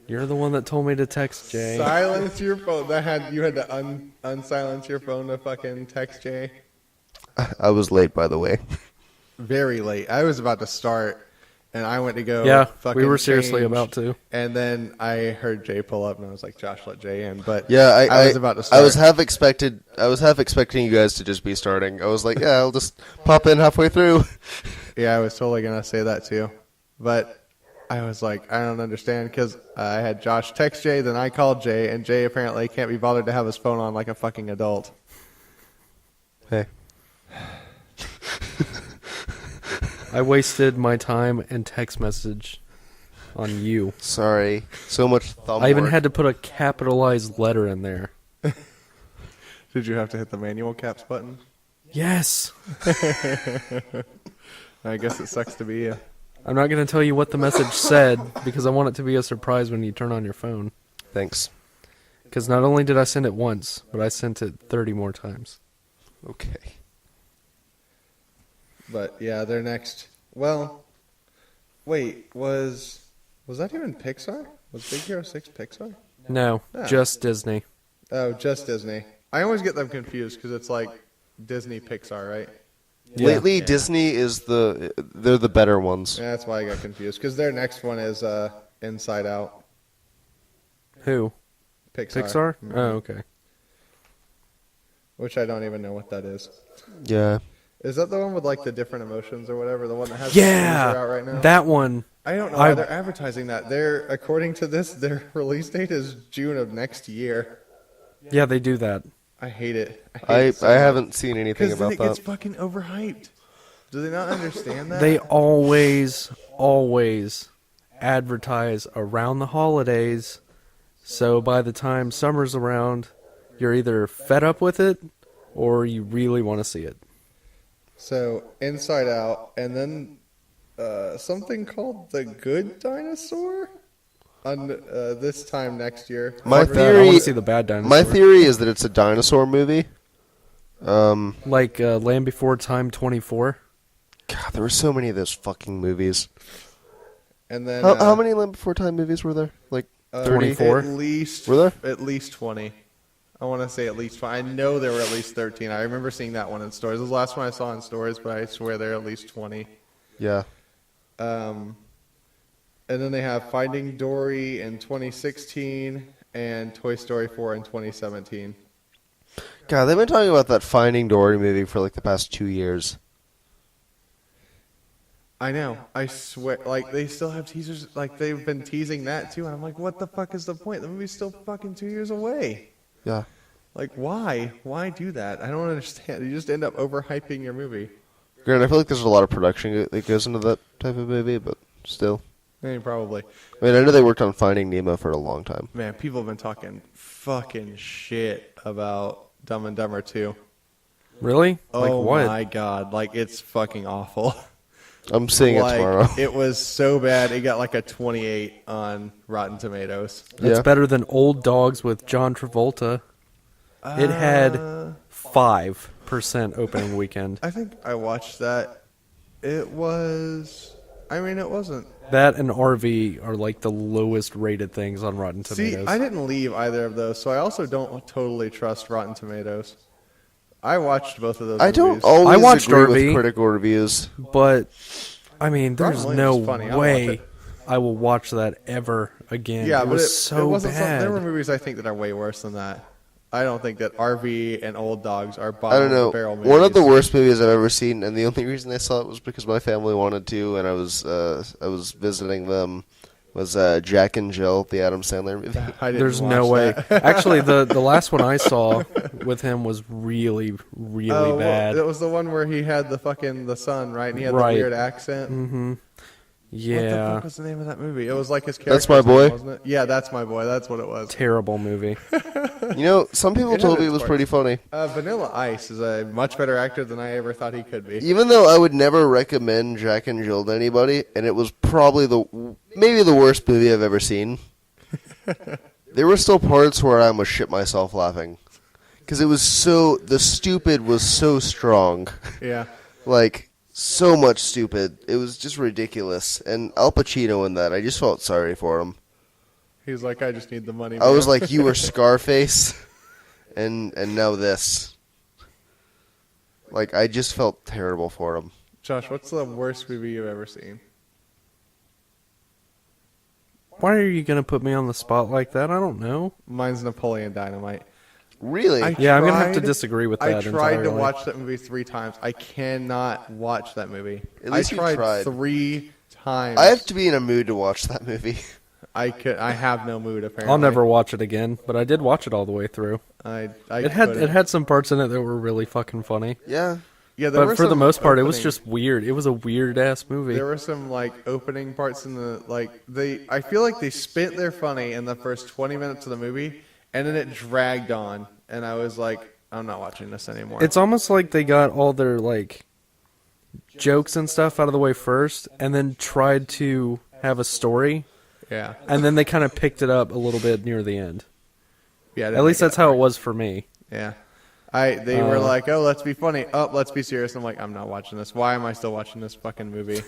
You're the one that told me to text Jay. Silence your phone. You had to unsilence your phone to fucking text Jay. I was late, by the way. Very late. I was about to start, and I went to go. Yeah, fucking we were seriously change, about to. And then I heard Jay pull up, and I was like, "Josh, let Jay in." But Yeah, I was about to start. I was half expecting you guys to just be starting. I was like, yeah, I'll just pop in halfway through. Yeah, I was totally gonna say that too, but I was like, I don't understand because I had Josh text Jay, then I called Jay, and Jay apparently can't be bothered to have his phone on like a fucking adult. Hey. I wasted my time and text message on you. Sorry. So much thumb I even work. had to put a capitalized letter in there. Did you have to hit the manual caps button? Yes. I guess it sucks to be you. I'm not going to tell you what the message said because I want it to be a surprise when you turn on your phone. Thanks. Because not only did I send it once, but I sent it 30 more times. Okay. But yeah, they're next. Well, wait, was that even Pixar? Was Big Hero 6 Pixar? No, Ah. just Disney. Oh, just Disney. I always get them confused because it's like Disney Pixar, right? Yeah. Lately, Disney is they're the better ones. Yeah, that's why I got confused because their next one is Inside Out. Who? Pixar? Mhm. Oh, okay. Which I don't even know what that is. Yeah. Is that the one with like the different emotions or whatever? The one that has the teaser out right now? That one. I don't know why they're advertising that. According to this, their release date is June of next year. Yeah, they do that. I hate it. I haven't seen anything about Because then it gets that. fucking overhyped. Do they not understand that? They always advertise around the holidays. So by the time summer's around, you're either fed up with it or you really want to see it. So, Inside Out, and then something called The Good Dinosaur? On this time next year. My Fuck that, I want theory, to see the bad dinosaur. my theory is that it's a dinosaur movie. Like Land Before Time 24. God, there were so many of those fucking movies. And then How many Land Before Time movies were there? Like 30? 24? At least Were there? At least 20. I want to say at least 20. I know there were at least 13. I remember seeing that one in stores. It was the last one I saw in stores, but I swear there are at least 20. Yeah. And then they have Finding Dory in 2016 and Toy Story 4 in 2017. God, they've been talking about that Finding Dory movie for like the past 2 years. I know. I swear. Like, they still have teasers. Like, they've been teasing that, too. And I'm like, what the fuck is the point? The movie's still fucking 2 years away. Yeah. Like, why? Why do that? I don't understand. You just end up overhyping your movie. Granted, I feel like there's a lot of production that goes into that type of movie, but still. I mean, probably. I mean, I know they worked on Finding Nemo for a long time. Man, people have been talking fucking shit about Dumb and Dumber 2. Really? Oh, Like what? my God. Like, it's fucking awful. I'm seeing it tomorrow. It was so bad. It got like a 28 on Rotten Tomatoes. It's Yeah. better than Old Dogs with John Travolta. It had 5% opening weekend. I think I watched that. It was... I mean, it wasn't... That and RV are like the lowest rated things on Rotten Tomatoes. See, I didn't leave either of those, so I also don't totally trust Rotten Tomatoes. I watched both of those I don't movies. always I watched agree RV. with critical reviews. But, I mean, there's Robin no Williams is funny. I'll watch way it. I will watch that ever again. Yeah, it but was so it wasn't bad. there were movies I think that are way worse than that. I don't think that RV and Old Dogs are I bottom don't of the know. barrel movies. One of the worst movies I've ever seen, and the only reason I saw it was because my family wanted to, and I was visiting them. Was Jack and Jill, the Adam Sandler movie? I didn't There's watch no way. that. Actually, the last one I saw with him was really, really Oh, bad. Well, it was the one where he had the son, right? And he had Right. the weird accent. Mm-hmm. What the What the Yeah. fuck was the name of that movie? It was like his character. That's My Boy? Wasn't it? Yeah, That's My Boy. That's what it was. Terrible movie. You know, some people It told had me it its was parts. pretty funny. Vanilla Ice is a much better actor than I ever thought he could be. Even though I would never recommend Jack and Jill to anybody, and it was probably maybe the worst movie I've ever seen. There were still parts where I almost shit myself laughing. Because it was the stupid was so strong. Yeah. Like, so much stupid. It was just ridiculous. And Al Pacino in that, I just felt sorry for him. He was like, I just need the money. I was man." like, you were Scarface, and now this. Like, I just felt terrible for him. Josh, what's the worst movie you've ever seen? Why are you going to put me on the spot like that? I don't know. Mine's Napoleon Dynamite. Really? Yeah, I'm going to have to tried- disagree with I that tried entirely. to watch that movie 3 times. I cannot watch that movie. At least I you tried. 3 times. I have to be in a mood to watch that movie. I have no mood apparently. I'll never watch it again, but I did watch it all the way through. It It had some parts in it that were really fucking funny. Yeah. Yeah, there were But for the some most part, it was opening- just weird. It was a weird ass movie. There were some like opening parts in the I feel like they spent their funny in the first 20 minutes of the movie, and then it dragged on, and I was like, I'm not watching this anymore. It's almost like they got all their like jokes and stuff out of the way first, and then tried to have a story, yeah, and then they kind of picked it up a little bit near the end. yeah. At least that's how it was for me. Yeah. They were like, oh, let's be funny. Oh, let's be serious. I'm like, I'm not watching this. Why am I still watching this fucking movie?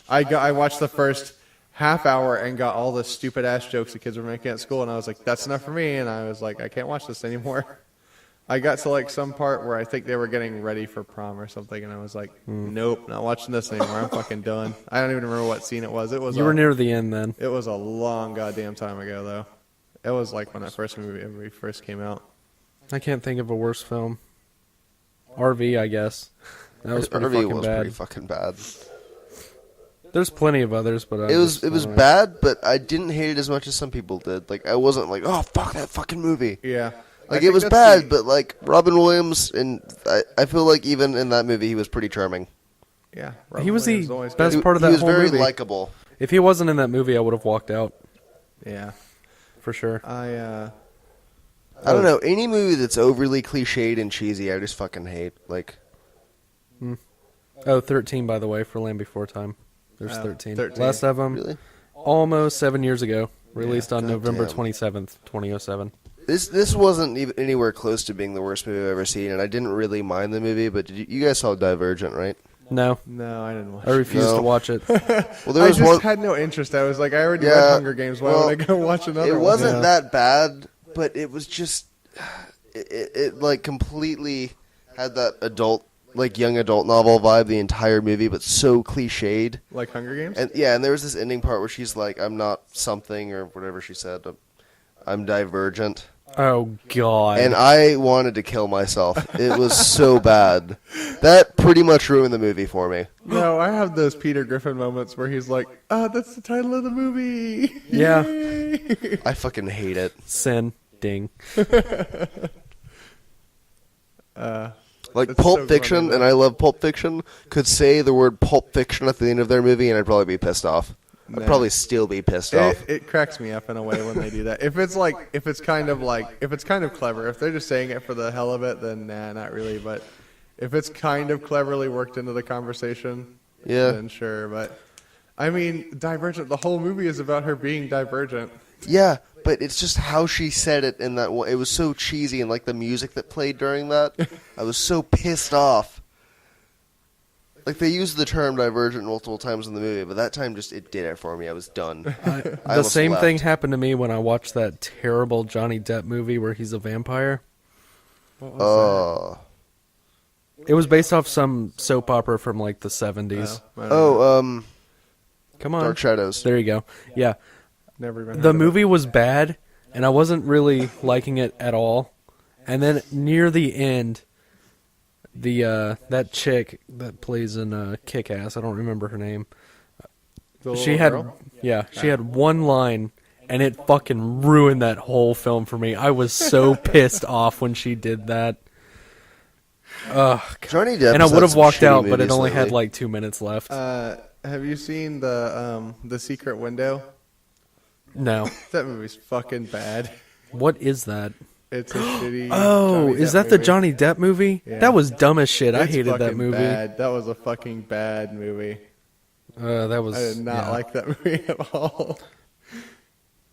I watched the first half hour and got all the stupid ass jokes the kids were making at school, and I was like, that's enough for me. And I was like, I can't watch this anymore. I got to like some part where I think they were getting ready for prom or something, and I was like, nope, not watching this anymore. I'm fucking done. I don't even remember what scene it was. You were near the end then. It was a long goddamn time ago, though. It was like when that first movie first came out. I can't think of a worse film. RV, I guess. That was pretty RV fucking was bad. pretty fucking bad. There's plenty of others, but It was bad, but I didn't hate it as much as some people did. Like, I wasn't like, oh, fuck that fucking movie. Yeah. Like, it was bad, but, like, Robin Williams, and I feel like even in that movie, he was pretty charming. Yeah. He was the always best good. part of that He was whole very movie. likable. If he wasn't in that movie, I would have walked out. Yeah. For sure. I don't know. Any movie that's overly cliched and cheesy, I just fucking hate. Like, Oh, 13, by the way, for Land Before Time. There's 13. 13. Last of them, really? almost 7 years ago. Released on God November damn. 27th, 2007. This wasn't even anywhere close to being the worst movie I've ever seen, and I didn't really mind the movie, but you guys saw Divergent, right? No, No, I didn't watch I it. refused No. to watch it. Well, there I was just one. had no interest. I was like, I already Yeah, read Hunger Games. Why well, would I go watch another It one? wasn't Yeah. that bad, but it was just it like completely had that adult, like young adult novel vibe the entire movie, but so cliched. Like Hunger Games? And yeah, and there was this ending part where she's like, "I'm not something" or whatever she said. I'm divergent. Oh, God. And I wanted to kill myself. It was so bad. That pretty much ruined the movie for me. No, I have those Peter Griffin moments where he's like, that's the title of the movie. Yeah. Yay. I fucking hate it. Sin. Ding. Like That's Pulp so Fiction, funny, and though. I love Pulp Fiction, could say the word Pulp Fiction at the end of their movie, and I'd probably be pissed off. I'd Nah. probably still be pissed off. It cracks me up in a way when they do that. If it's kind of clever, if they're just saying it for the hell of it, then nah, not really. But if it's kind of cleverly worked into the conversation, Yeah. then sure. But I mean, Divergent. The whole movie is about her being divergent. Yeah, but it's just how she said it in that one. It was so cheesy, and like the music that played during that, I was so pissed off. Like, they used the term divergent multiple times in the movie, but that time just, it did it for me. I was done. I The almost same left. thing happened to me when I watched that terrible Johnny Depp movie where he's a vampire. What was It was based off some soap opera from like the 70s. that? I don't know. Oh, Come on. Dark Shadows. There you go. Yeah. Never even. The heard of movie was bad, and I wasn't really liking it at all. And then near the end, that chick that plays in Kick-Ass, I don't remember her name. it. The She little had, girl? she had one line, and it fucking ruined that whole film for me. I was so pissed off when she did that. Ugh. Johnny Depp. And I has would had have some walked shitty out, but it movies only had lately. like 2 minutes left. Have you seen the Secret Window? No. That movie's fucking bad. What is that? It's a shitty. Oh, Johnny is Depp that the movie. Johnny Depp movie? Yeah. That was dumb as shit. I It's hated that fucking movie. Bad. That was a fucking bad movie. That was. I did not yeah. like that movie at all.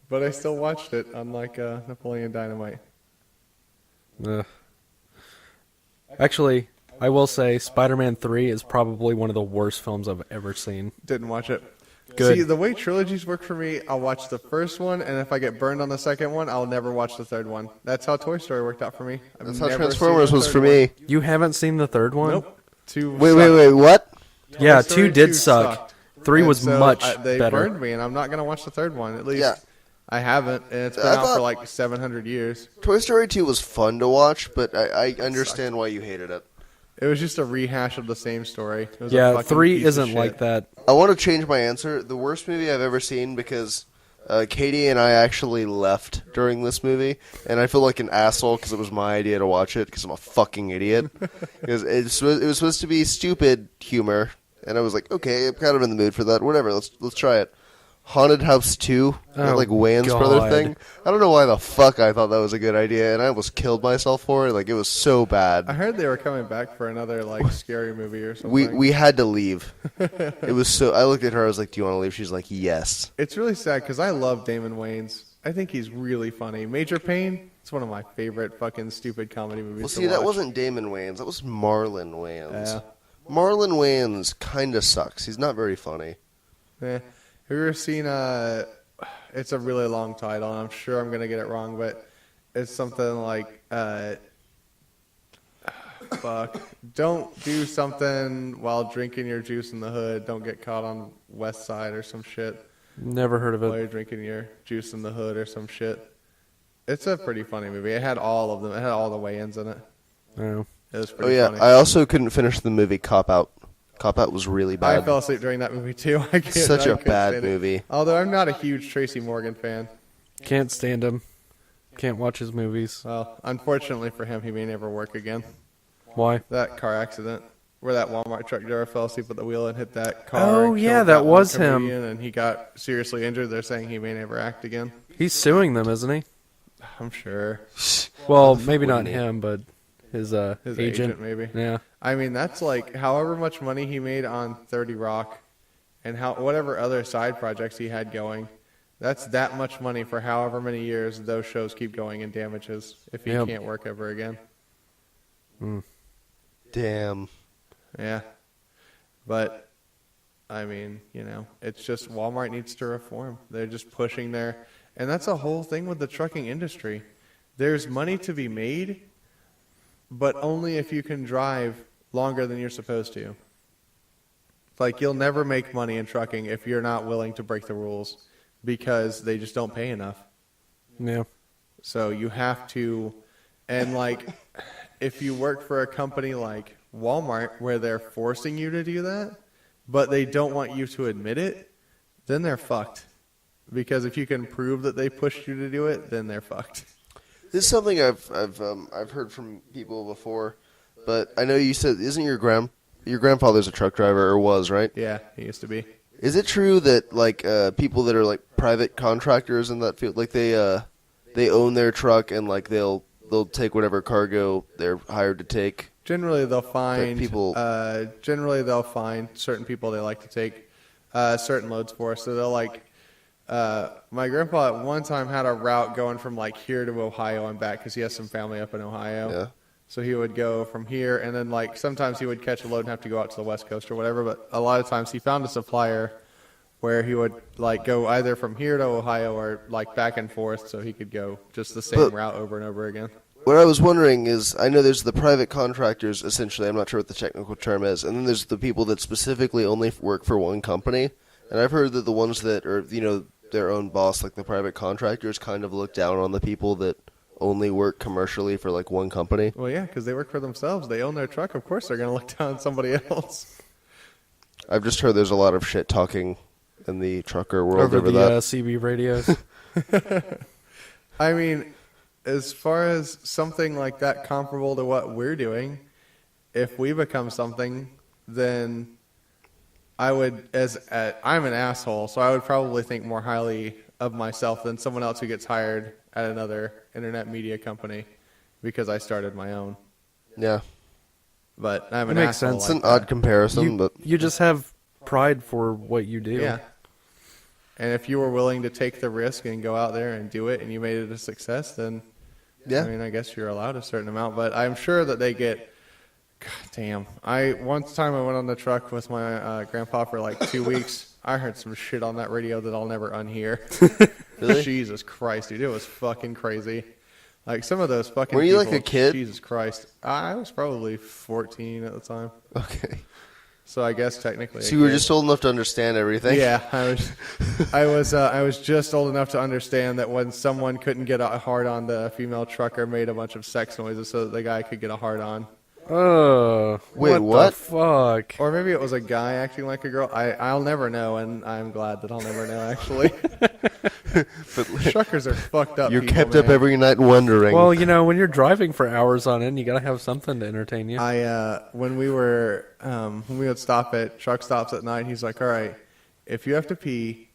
But I still watched it, unlike Napoleon Dynamite. Ugh. Actually, I will say Spider-Man 3 is probably one of the worst films I've ever seen. Didn't watch it. Good. See, the way trilogies work for me, I'll watch the first one, and if I get burned on the second one, I'll never watch the third one. That's how Toy Story worked out for me. I've That's how never Transformers seen the was for third me. You haven't seen the third one? one. Nope. Two. Wait, what? Yeah, Toy Story 2 did 2 suck. sucked. 3 And was so much they better. burned me, and I'm not gonna watch the third one. At least Yeah. I haven't, and it's been I out for thought- like 700 years. Toy Story 2 was fun to watch, but I understand why you hated it. It was just a rehash of the same story. It was a Yeah, fucking 3 piece of isn't shit. like that. I want to change my answer. The worst movie I've ever seen because Katie and I actually left during this movie, and I feel like an asshole because it was my idea to watch it because I'm a fucking idiot. Because it was supposed to be stupid humor, and I was like, okay, I'm kind of in the mood for that. Whatever, let's try it. Haunted House 2, that, Oh, like Wayans God. brother thing. I don't know why the fuck I thought that was a good idea, and I almost killed myself for it. Like, it was so bad. I heard they were coming back for another like scary movie or something. We had to leave. It was so. I looked at her. I was like, "Do you want to leave?" She's like, "Yes." It's really sad because I love Damon Wayans. I think he's really funny. Major Payne. It's one of my favorite fucking stupid comedy movies. Well, to see, that watch. wasn't Damon Wayans. That was Marlon Wayans. Yeah. Marlon Wayans kind of sucks. He's not very funny. Have you ever seen it's a really long title, and I'm sure I'm gonna get it wrong, but it's something like fuck. Don't do something while drinking your juice in the hood. Don't get caught on West Side or some shit Never heard of while it. you're drinking your juice in the hood or some shit. It's a pretty funny movie. It had all of them. It had all the weigh-ins in it. Oh. It was pretty funny. I also couldn't finish the movie Cop Out. Cop Out was really bad. I fell asleep during that movie too. Such a bad movie. Although I'm not a huge Tracy Morgan fan. Can't stand him. Can't watch his movies. Well, unfortunately for him, he may never work again. Why? That car accident where that Walmart truck driver fell asleep at the wheel and hit that car. Oh, and yeah, killed that was one him. comedian, and he got seriously injured. They're saying he may never act again. He's suing them, isn't he? I'm sure. Well, maybe not him, but his agent maybe. Yeah. I mean, that's like however much money he made on 30 Rock and whatever other side projects he had going. That's that much money for however many years those shows keep going in damages if he can't work ever again. Damn. Yeah. But, I mean, it's just Walmart needs to reform. They're just pushing their... And that's a whole thing with the trucking industry. There's money to be made, but only if you can drive longer than you're supposed to. Like, you'll never make money in trucking if you're not willing to break the rules because they just don't pay enough. Yeah. So you have to... And, like, if you work for a company like Walmart where they're forcing you to do that, but they don't want you to admit it, then they're fucked. Because if you can prove that they pushed you to do it, then they're fucked. This is something I've heard from people before, but I know you said isn't your grandfather's a truck driver or was, right? Yeah, he used to be. Is it true that like people that are like private contractors in that field, like they own their truck and like they'll take whatever cargo they're hired to take? Generally, they'll find people. They'll find certain people they like to take certain loads for. So they'll like. My grandpa at one time had a route going from like here to Ohio and back because he has some family up in Ohio. Yeah. So he would go from here and then like sometimes he would catch a load and have to go out to the West Coast or whatever. But a lot of times he found a supplier where he would like go either from here to Ohio or like back and forth so he could go just the same route over and over again. What I was wondering is, I know there's the private contractors, essentially, I'm not sure what the technical term is, and then there's the people that specifically only work for one company. And I've heard that the ones that are, their own boss, like the private contractors, kind of look down on the people that only work commercially for like one company. Well, yeah, because they work for themselves. They own their truck. Of course they're going to look down on somebody else. I've just heard there's a lot of shit talking in the trucker world over the that. CB radios. I mean, as far as something like that comparable to what we're doing, if we become something, then I would, I'm an asshole, so I would probably think more highly of myself than someone else who gets hired at another internet media company because I started my own. Yeah. But I'm It an makes asshole. sense. It's an odd comparison, but... You just have pride for what you do. Yeah. And if you were willing to take the risk and go out there and do it and you made it a success, then, Yeah. I mean, I guess you're allowed a certain amount. But I'm sure that they get... God damn. One time I went on the truck with my grandpa for like 2 weeks. I heard some shit on that radio that I'll never unhear. Really? Jesus Christ, dude. It was fucking crazy. Like some of those fucking Were you people, like a kid? Jesus Christ. I was probably 14 at the time. Okay. So I guess technically. So you were just old enough to understand everything? Yeah, I was just old enough to understand that when someone couldn't get a hard on, the female trucker made a bunch of sex noises so that the guy could get a hard on. Oh, Wait, what the fuck? Or maybe it was a guy acting like a girl. I'll never know, and I'm glad that I'll never know, actually. But Truckers are fucked up. you're people, kept man. up every night wondering. Well, when you're driving for hours on end, you gotta have something to entertain you. When we would stop at truck stops at night, he's like, all right, if you have to pee,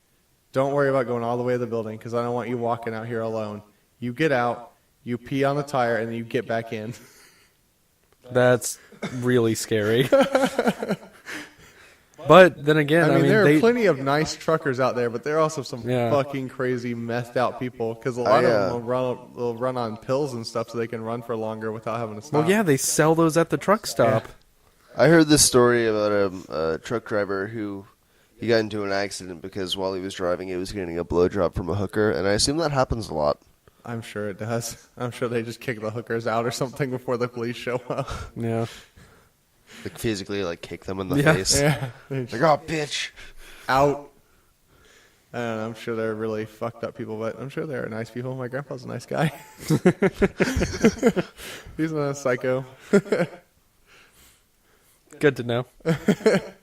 don't worry about going all the way to the building because I don't want you walking out here alone. You get out, you pee on the tire, and then you get back in. That's really scary. But then again, I mean there are plenty of nice truckers out there, but there are also some fucking crazy, methed out people because a lot of them will run on pills and stuff so they can run for longer without having to stop. Well, yeah, they sell those at the truck stop. I heard this story about a truck driver who he got into an accident because while he was driving, he was getting a blowjob from a hooker, and I assume that happens a lot. I'm sure it does. I'm sure they just kick the hookers out or something before the police show up. Yeah. Like physically, like kick them in the face. Yeah. Like, oh, bitch. Out. I don't know, I'm sure they're really fucked up people, but I'm sure they're nice people. My grandpa's a nice guy. He's not a psycho. Good to know.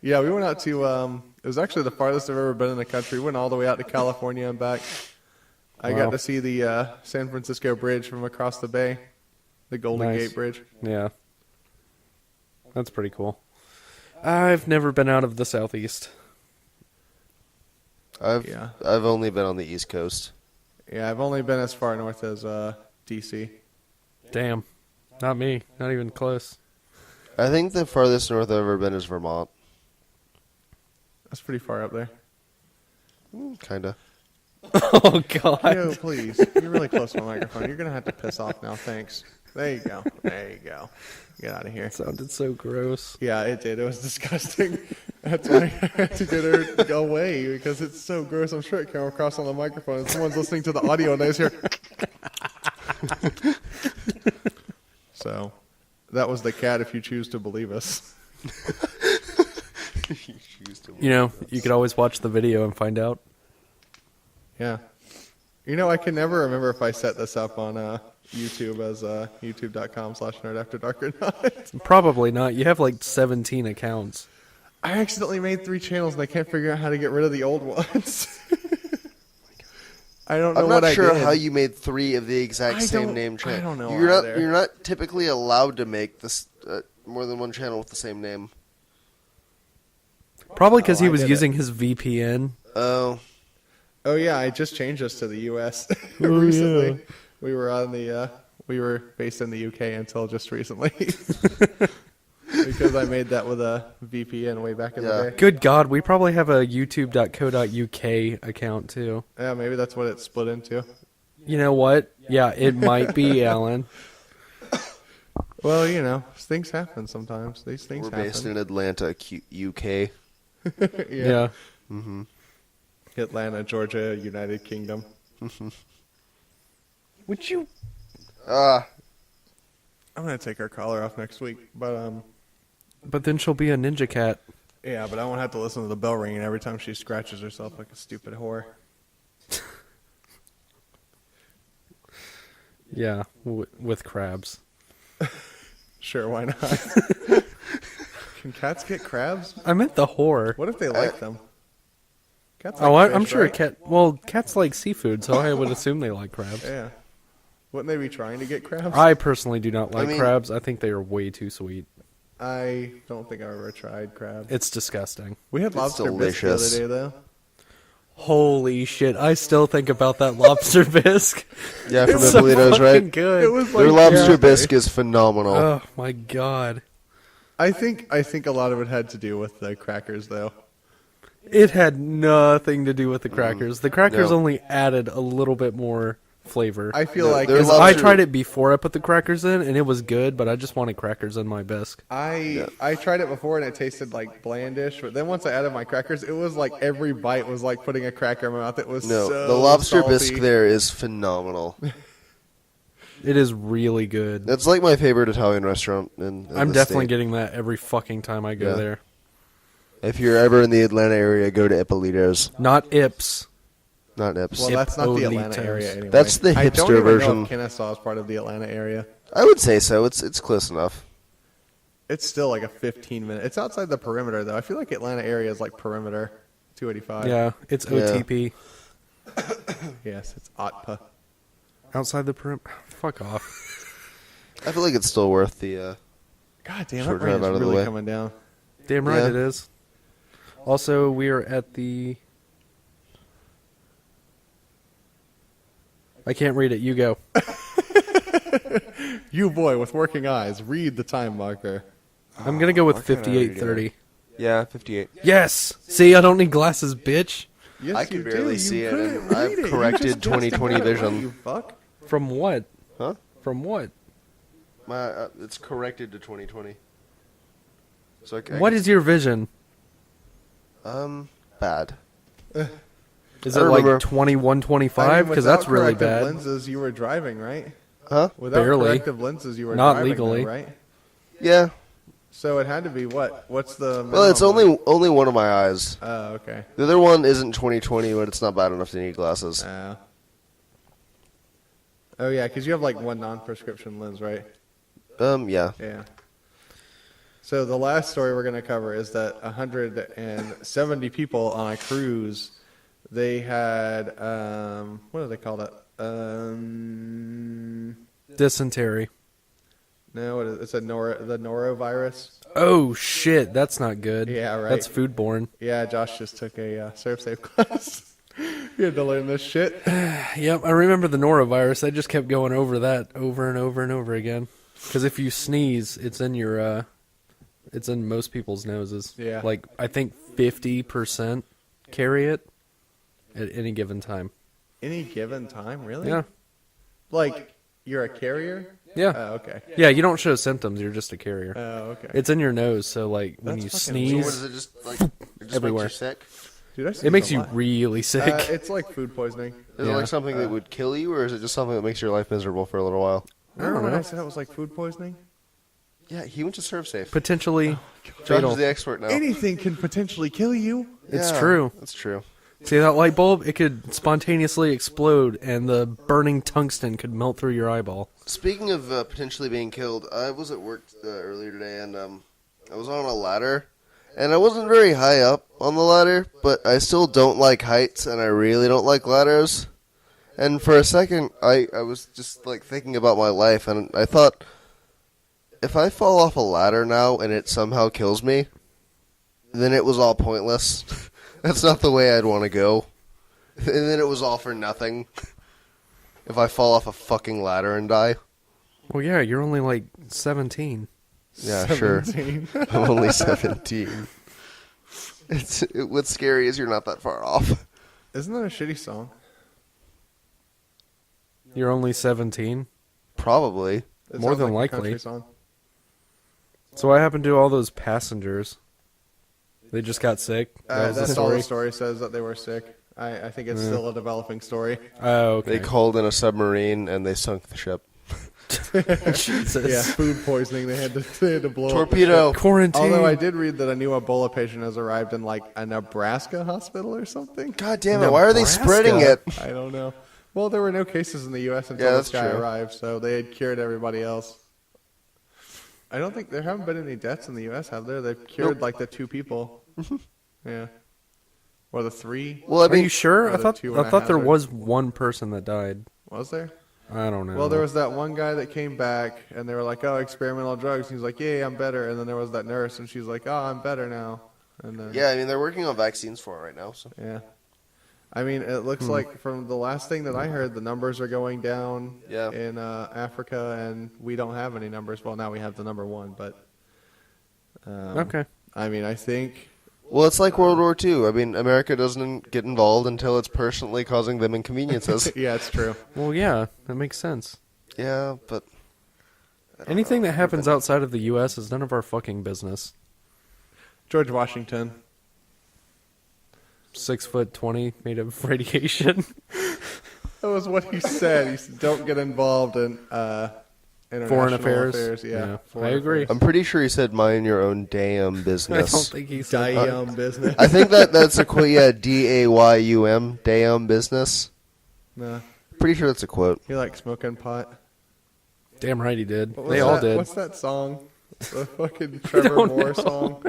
Yeah, we went out to, it was actually the farthest I've ever been in the country. We went all the way out to California and back. I got to see the San Francisco Bridge from across the bay, the Golden Gate Bridge. Yeah. That's pretty cool. I've never been out of the Southeast. I've only been on the East Coast. Yeah, I've only been as far north as D.C. Damn. Not me. Not even close. I think the farthest north I've ever been is Vermont. That's pretty far up there. Kinda. Oh, God. Yo, please. You're really close to my microphone. You're going to have to piss off now. Thanks. There you go. There you go. Get out of here. It sounded so gross. Yeah, it did. It was disgusting. That's why I had to get her to go away because it's so gross. I'm sure it came across on the microphone. And someone's listening to the audio and they just hear. So, that was the cat if you choose to believe us. You know, you could always watch the video and find out. Yeah. You know, I can never remember if I set this up on YouTube as youtube.com/nerdafterdark or not. Probably not. You have like 17 accounts. I accidentally made 3 channels and I can't figure out how to get rid of the old ones. I don't know what I did. I'm not sure how you made 3 of the exact same name channel. I don't know. You're not typically allowed to make this more than one channel with the same name. Probably because he I was did using his VPN. Oh. Oh yeah, I just changed us to the U.S. recently. Yeah. We were based in the U.K. until just recently. Because I made that with a VPN way back in the day. Good God, we probably have a youtube.co.uk account too. Yeah, maybe that's what it split into. You know what? Yeah, it might be, Alan. Well, you know, things happen sometimes. These things happen. We're based in Atlanta, UK. Yeah. Mm-hmm. Atlanta, Georgia, United Kingdom. Would you? I'm gonna take our collar off next week, but then she'll be a ninja cat. Yeah, but I won't have to listen to the bell ringing every time she scratches herself like a stupid whore. Yeah, with crabs. Sure, why not? Can cats get crabs? I meant the whore. What if they like them? Cats like fish, I'm sure right? cats like seafood, so I would assume they like crabs. Yeah. Wouldn't they be trying to get crabs? I personally do not like crabs. I think they are way too sweet. I don't think I've ever tried crabs. It's disgusting. We had lobster bisque the other day, though. Holy shit! I still think about that lobster bisque. Yeah, from It's so Ippolito's, right? fucking good. It was Their lobster bisque is phenomenal. Oh my God! I think a lot of it had to do with the crackers, though. It had nothing to do with the crackers. The crackers No. only added a little bit more flavor. I feel like their 'Cause lobster- I tried it before I put the crackers in, and it was good, but I just wanted crackers in my bisque. I tried it before and it tasted like blandish, but then once I added my crackers, it was like every bite was like putting a cracker in my mouth. It was so the lobster salty. bisque there is phenomenal. It is really good. That's like my favorite Italian restaurant in I'm the definitely state. getting that every fucking time I go Yeah. there. If you're ever in the Atlanta area, go to Ippolito's. Not Ips. Not Ips. Well, that's not the Atlanta Ippolito's. area anyway. That's the I don't hipster even version. know if Kennesaw is part of the Atlanta area. I would say so. It's close enough. It's still like a 15-minute. It's outside the perimeter, though. I feel like Atlanta area is like perimeter 285. Yeah, it's OTP. Yes, it's OTPA. Outside the perimeter. Fuck off. I feel like it's still worth the. God damn, Short that rain drive out is of the really way. coming down. Damn right Yeah. it is. Also, we are at the... I can't read it. You go. You boy with working eyes, read the time marker. I'm going to go with why can't I read it? 58:30. Yeah, 58. Yes! See, I don't need glasses, bitch. Yes, I can you barely do. see You it, couldn't and read I've it. You corrected just 20/20 justified it, vision. You fuck. From what? Huh? From what? It's corrected to 20/20. So What is your vision? bad? Is I it remember. like 21/25? Because that's really Without bad. corrective lenses, you were driving, right? Huh? Without Barely. corrective lenses, you were Not driving, legally. though, right? Yeah. So it had to be what? What's the? Well, it's only one of my eyes. Oh, okay. The other one isn't 20/20, but it's not bad enough to need glasses. Oh yeah, because you have like one non-prescription lens, right? Yeah. Yeah. So the last story we're going to cover is that 170 people on a cruise, they had what do they call that? Dysentery. No, what is it? It's the norovirus. Oh shit, that's not good. Yeah, right. That's foodborne. Yeah, Josh just took a Surf Safe class. You had to learn this shit. Yep, I remember the norovirus. I just kept going over that over and over and over again. Because if you sneeze, it's in your, it's in most people's noses. Yeah. Like, I think 50% carry it at any given time. Any given time, really? Yeah. Like, you're a carrier? Yeah. Oh, okay. Yeah, you don't show symptoms. You're just a carrier. Oh, okay. It's in your nose, so, like, when That's you fucking So sneeze, what is it? Just like it just everywhere. makes you sick? Dude, I see it makes this a you lot. really sick. It's like food poisoning. Is it Yeah. like something that would kill you, or is it just something that makes your life miserable for a little while? Remember when know. I said it was like food poisoning? Yeah, he went to Serve Safe. Potentially Josh fatal. is the expert now. Anything can potentially kill you. It's Yeah, true. That's true. See that light bulb? It could spontaneously explode, and the burning tungsten could melt through your eyeball. Speaking of potentially being killed, I was at work earlier today, and I was on a ladder, and I wasn't very high up on the ladder, but I still don't like heights, and I really don't like ladders. And for a second, I was just like thinking about my life, and I thought, if I fall off a ladder now and it somehow kills me, then it was all pointless. That's not the way I'd want to go. And then it was all for nothing. If I fall off a fucking ladder and die. Well, yeah, you're only like 17. Yeah, 17. sure. I'm only 17. What's scary is you're not that far off. Isn't that a shitty song? You're only 17. Probably. It More sounds than like a likely. country song. So what happened to all those passengers? They just got sick? That was the That's all story? the story says, that they were sick. I think it's still a developing story. Oh, okay. They called in a submarine and they sunk the ship. Jesus. Yeah, food poisoning. They had to blow up the Torpedo. ship. Quarantine. Although I did read that a new Ebola patient has arrived in like a Nebraska hospital or something. God damn it, why are they spreading it? I don't know. Well, there were no cases in the U.S. until Yeah, this that's guy true. arrived, so they had cured everybody else. I don't think there haven't been any deaths in the U.S., have there? They've cured like the 2 people. Yeah. Or the 3. Well, I Are mean, you sure? or I the thought 2 and a there half, or- was one person that died. Was there? I don't know. Well, there was that one guy that came back, and they were like, "Oh, experimental drugs." And he's like, "Yeah, I'm better." And then there was that nurse, and she's like, "Oh, I'm better now." And then, yeah, I mean, they're working on vaccines for it right now. So. yeah. I mean, it looks like from the last thing that I heard, the numbers are going down Yeah. in Africa, and we don't have any numbers. Well, now we have the number 1, but Okay. I mean, I think Well, it's like World War II. I mean, America doesn't get involved until it's personally causing them inconveniences. yeah, it's true. Well, yeah, that makes sense. Yeah, but Anything that happens outside of the U.S. is none of our fucking business. George Washington. 6'20", made of radiation. That was what he said. He said, "Don't get involved in international Foreign affairs. Yeah, Yeah, foreign I agree. affairs. I'm pretty sure he said mind your own damn I business. don't think he said Dayum business. I think that's a quote. Yeah, DAYUM, damn business. No, Pretty sure that's a quote. he likes smoking pot. Damn right he did. What was They all that? did. What's that song? The fucking Trevor don't Moore know. song.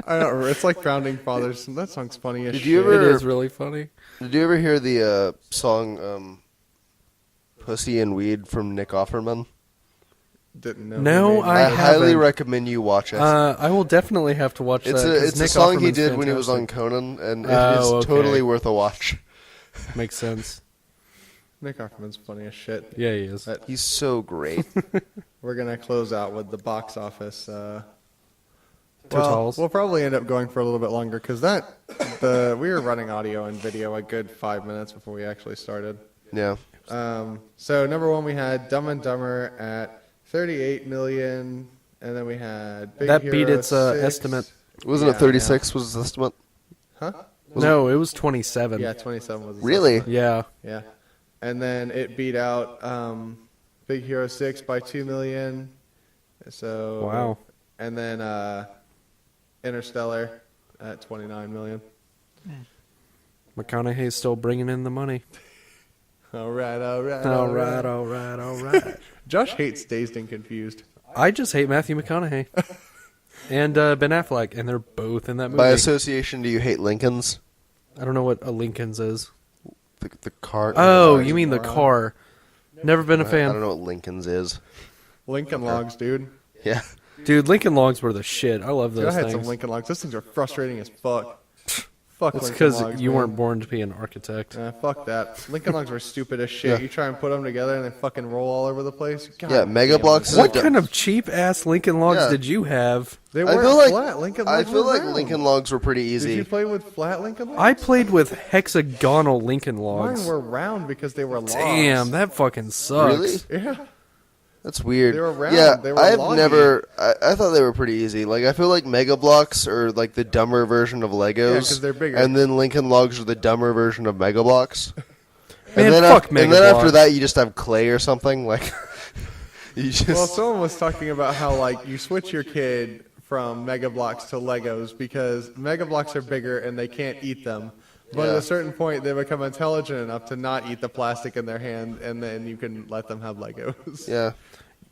I don't remember. It's like Founding Fathers. That song's funny as Did shit. you It ever- is really funny. Did you ever hear the song "Pussy and Weed" from Nick Offerman? Didn't know. No, who made I it. highly haven't. recommend you watch it. I will definitely have to watch it's that. 'cause a Nick song he Offerman's did when he was on fantastic. Conan, and it Oh, is okay. totally worth a watch. Makes sense. Nick Offerman's funny as shit. Yeah, he is. But He's so great. we're gonna close out with the box office. Totals. We'll probably end up going for a little bit longer because we were running audio and video a good 5 minutes before we actually started. Yeah. So number 1 we had Dumb and Dumber at 38 million, and then we had Big That Hero beat its 6. estimate. Wasn't Yeah, it 36 was his estimate? Huh? No, it was 27. Yeah, 27 was. its Really? estimate. Yeah. Yeah, and then it beat out Big Hero 6 by 2 million. So Wow. And then Interstellar at $29 million. McConaughey's still bringing in the money. All right. All right. Josh hates Dazed and Confused. I just hate Matthew McConaughey. And Ben Affleck, and they're both in that movie. By association, do you hate Lincolns? I don't know what a Lincoln's is. The car. Oh, you mean the car. Never been a I fan. don't know what Lincoln's is. Lincoln Logs, dude. Yeah. Dude, Lincoln Logs were the shit. I love Dude, those I had things. some Lincoln Logs. Those things are frustrating as fuck. Fuck It's Lincoln because Logs, you man. weren't born to be an architect. Fuck that. Lincoln Logs were stupid as shit. Yeah. You try and put them together and they fucking roll all over the place. God Yeah, Mega damn, Bloks is What a- kind of cheap-ass Lincoln Logs Yeah. did you have? They I weren't feel like flat. Lincoln I Logs feel were like round. Lincoln Logs were pretty Did easy. you play with flat Lincoln Logs? I played with hexagonal Lincoln Logs. Mine were round because they were logs. Damn, that fucking sucks. Really? Yeah. That's weird. They were round. Yeah, They were I've loggy. never. I thought they were pretty easy. Like I feel like Mega Bloks are like the dumber version of Legos. Yeah, 'cause they're bigger. And then Lincoln Logs are the dumber version of Mega Bloks. Man, and then fuck and Mega then after Bloks. that, you just have clay or something. Like you just. Well, someone was talking about how like you switch your kid from Mega Bloks to Legos because Mega Bloks are bigger and they can't eat them. But at Yeah. a certain point, they become intelligent enough to not eat the plastic in their hand, and then you can let them have Legos. Yeah.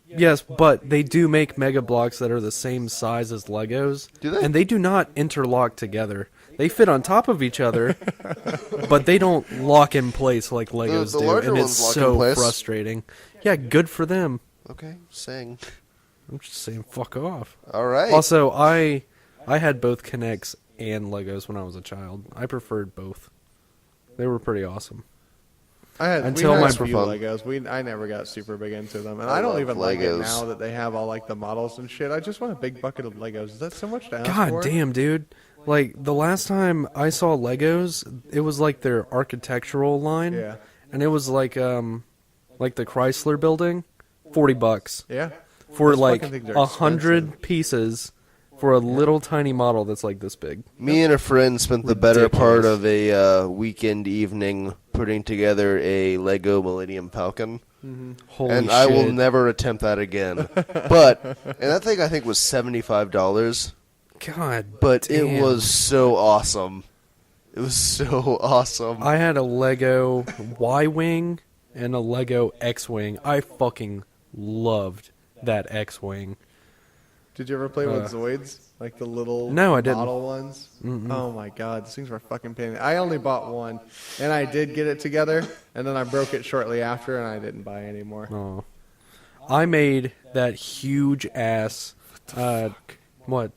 Yes, but they do make Mega Blocks that are the same size as Legos. Do they? And they do not interlock together. They fit on top of each other, but they don't lock in place like Legos the do. larger And ones it's lock in so place. frustrating. Yeah, good for them. Okay. Saying. I'm just saying fuck off. All right. Also, I had both Kinects and Legos when I was a child. I preferred both. They were pretty awesome. Until we had my- a few fun. Legos. I never got super big into them, and I I don't love even like it Legos. now that they have all like the models and shit. I just want a big bucket of Legos. Is that so much to ask God for? damn, dude. Like, the last time I saw Legos, it was like their architectural line. Yeah. And it was like the Chrysler building, $40 Yeah. for Those like fucking things are 100 pieces for a little tiny model that's like this big. Me and a friend spent the better part Ridiculous. of a weekend evening putting together a Lego Millennium Falcon. Holy And shit. I will never attempt that again. But and that thing I think was $75. God But damn. it was so awesome. It was so awesome. I had a Lego Y-Wing and a Lego X-Wing. I fucking loved that X-Wing. Did you ever play with Zoids? Like the little No, I didn't. model ones? Oh my god, these things were fucking pain. I only bought one, and I did get it together, and then I broke it shortly after, and I didn't buy any more. Oh, I made that huge ass. What?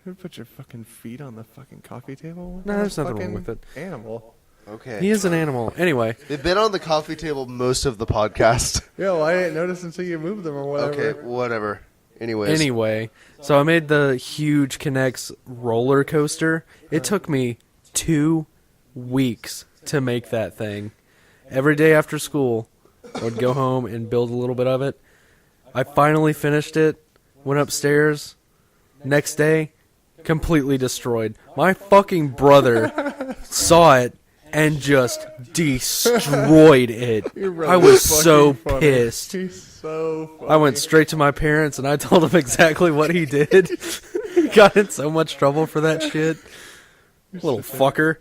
Who put your fucking feet on the fucking coffee table? No, there's nothing wrong Fucking with it. Animal. Okay. He is an animal. Anyway, They've been on the coffee table most of the podcast. Yeah, well, I didn't notice until you moved them or whatever. Okay, whatever. Anyways. so I made the huge Kinects roller coaster. It took me 2 weeks to make that thing. Every day after school, I would go home and build a little bit of it. I finally finished it, went upstairs. Next day, completely destroyed. My fucking brother saw it and just destroyed it. Your I brother's was so fucking funny. pissed. He's so funny. I went straight to my parents and I told them exactly what he did. He got in so much trouble for that shit. Little fucker.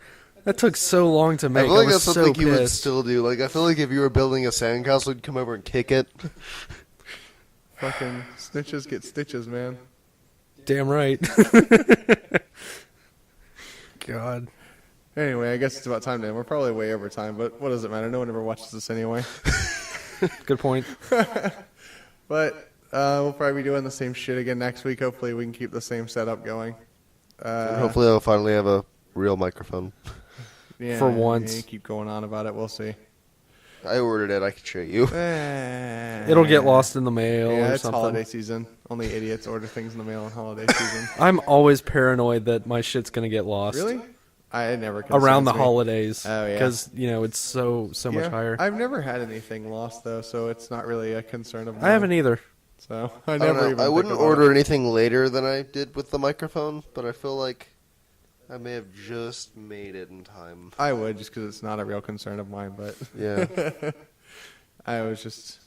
That took so long to I make. feel like was that's so something you would pissed. still do. Like, I feel like if you were building a sandcastle, you'd come over and kick it. Fucking snitches get stitches, man. Damn right. God. Anyway, I guess it's about time to end. We're probably way over time, but what does it matter? No one ever watches this anyway. Good point. But we'll probably be doing the same shit again next week. Hopefully we can keep the same setup going. And hopefully I'll finally have a real microphone. Yeah, For once. you keep going on about it. We'll see. I ordered it. I can show you. It'll get lost in the mail Yeah, or it's something. holiday season. Only idiots order things in the mail on holiday season. I'm always paranoid that my shit's gonna get lost. Really? I never Around the concerns me. holidays. Oh, yeah. Because, it's so much Yeah, higher. I've never had anything lost though, so it's not really a concern of mine. I haven't either. So I I don't never know. even. I think wouldn't about order it. anything later than I did with the microphone, but I feel like I may have just made it in time. I would just because it's not a real concern of mine, but Yeah. I was just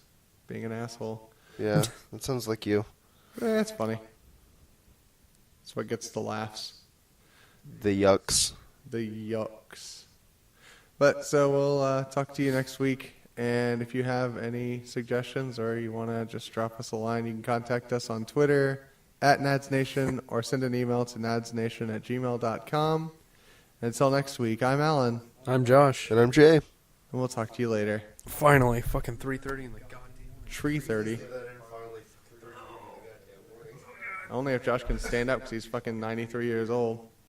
being an asshole. Yeah. That sounds like you. It's funny. That's what gets the laughs. The yucks. The yucks. But so we'll talk to you next week. And if you have any suggestions or you want to just drop us a line, you can contact us on Twitter @NadsNation or send an email to nadsnation@gmail.com. Until next week, I'm Alan. I'm Josh. And I'm Jay. And we'll talk to you later. Finally, fucking 3:30 in the goddamn. 3:30. Only if Josh can stand up because he's fucking 93 years old.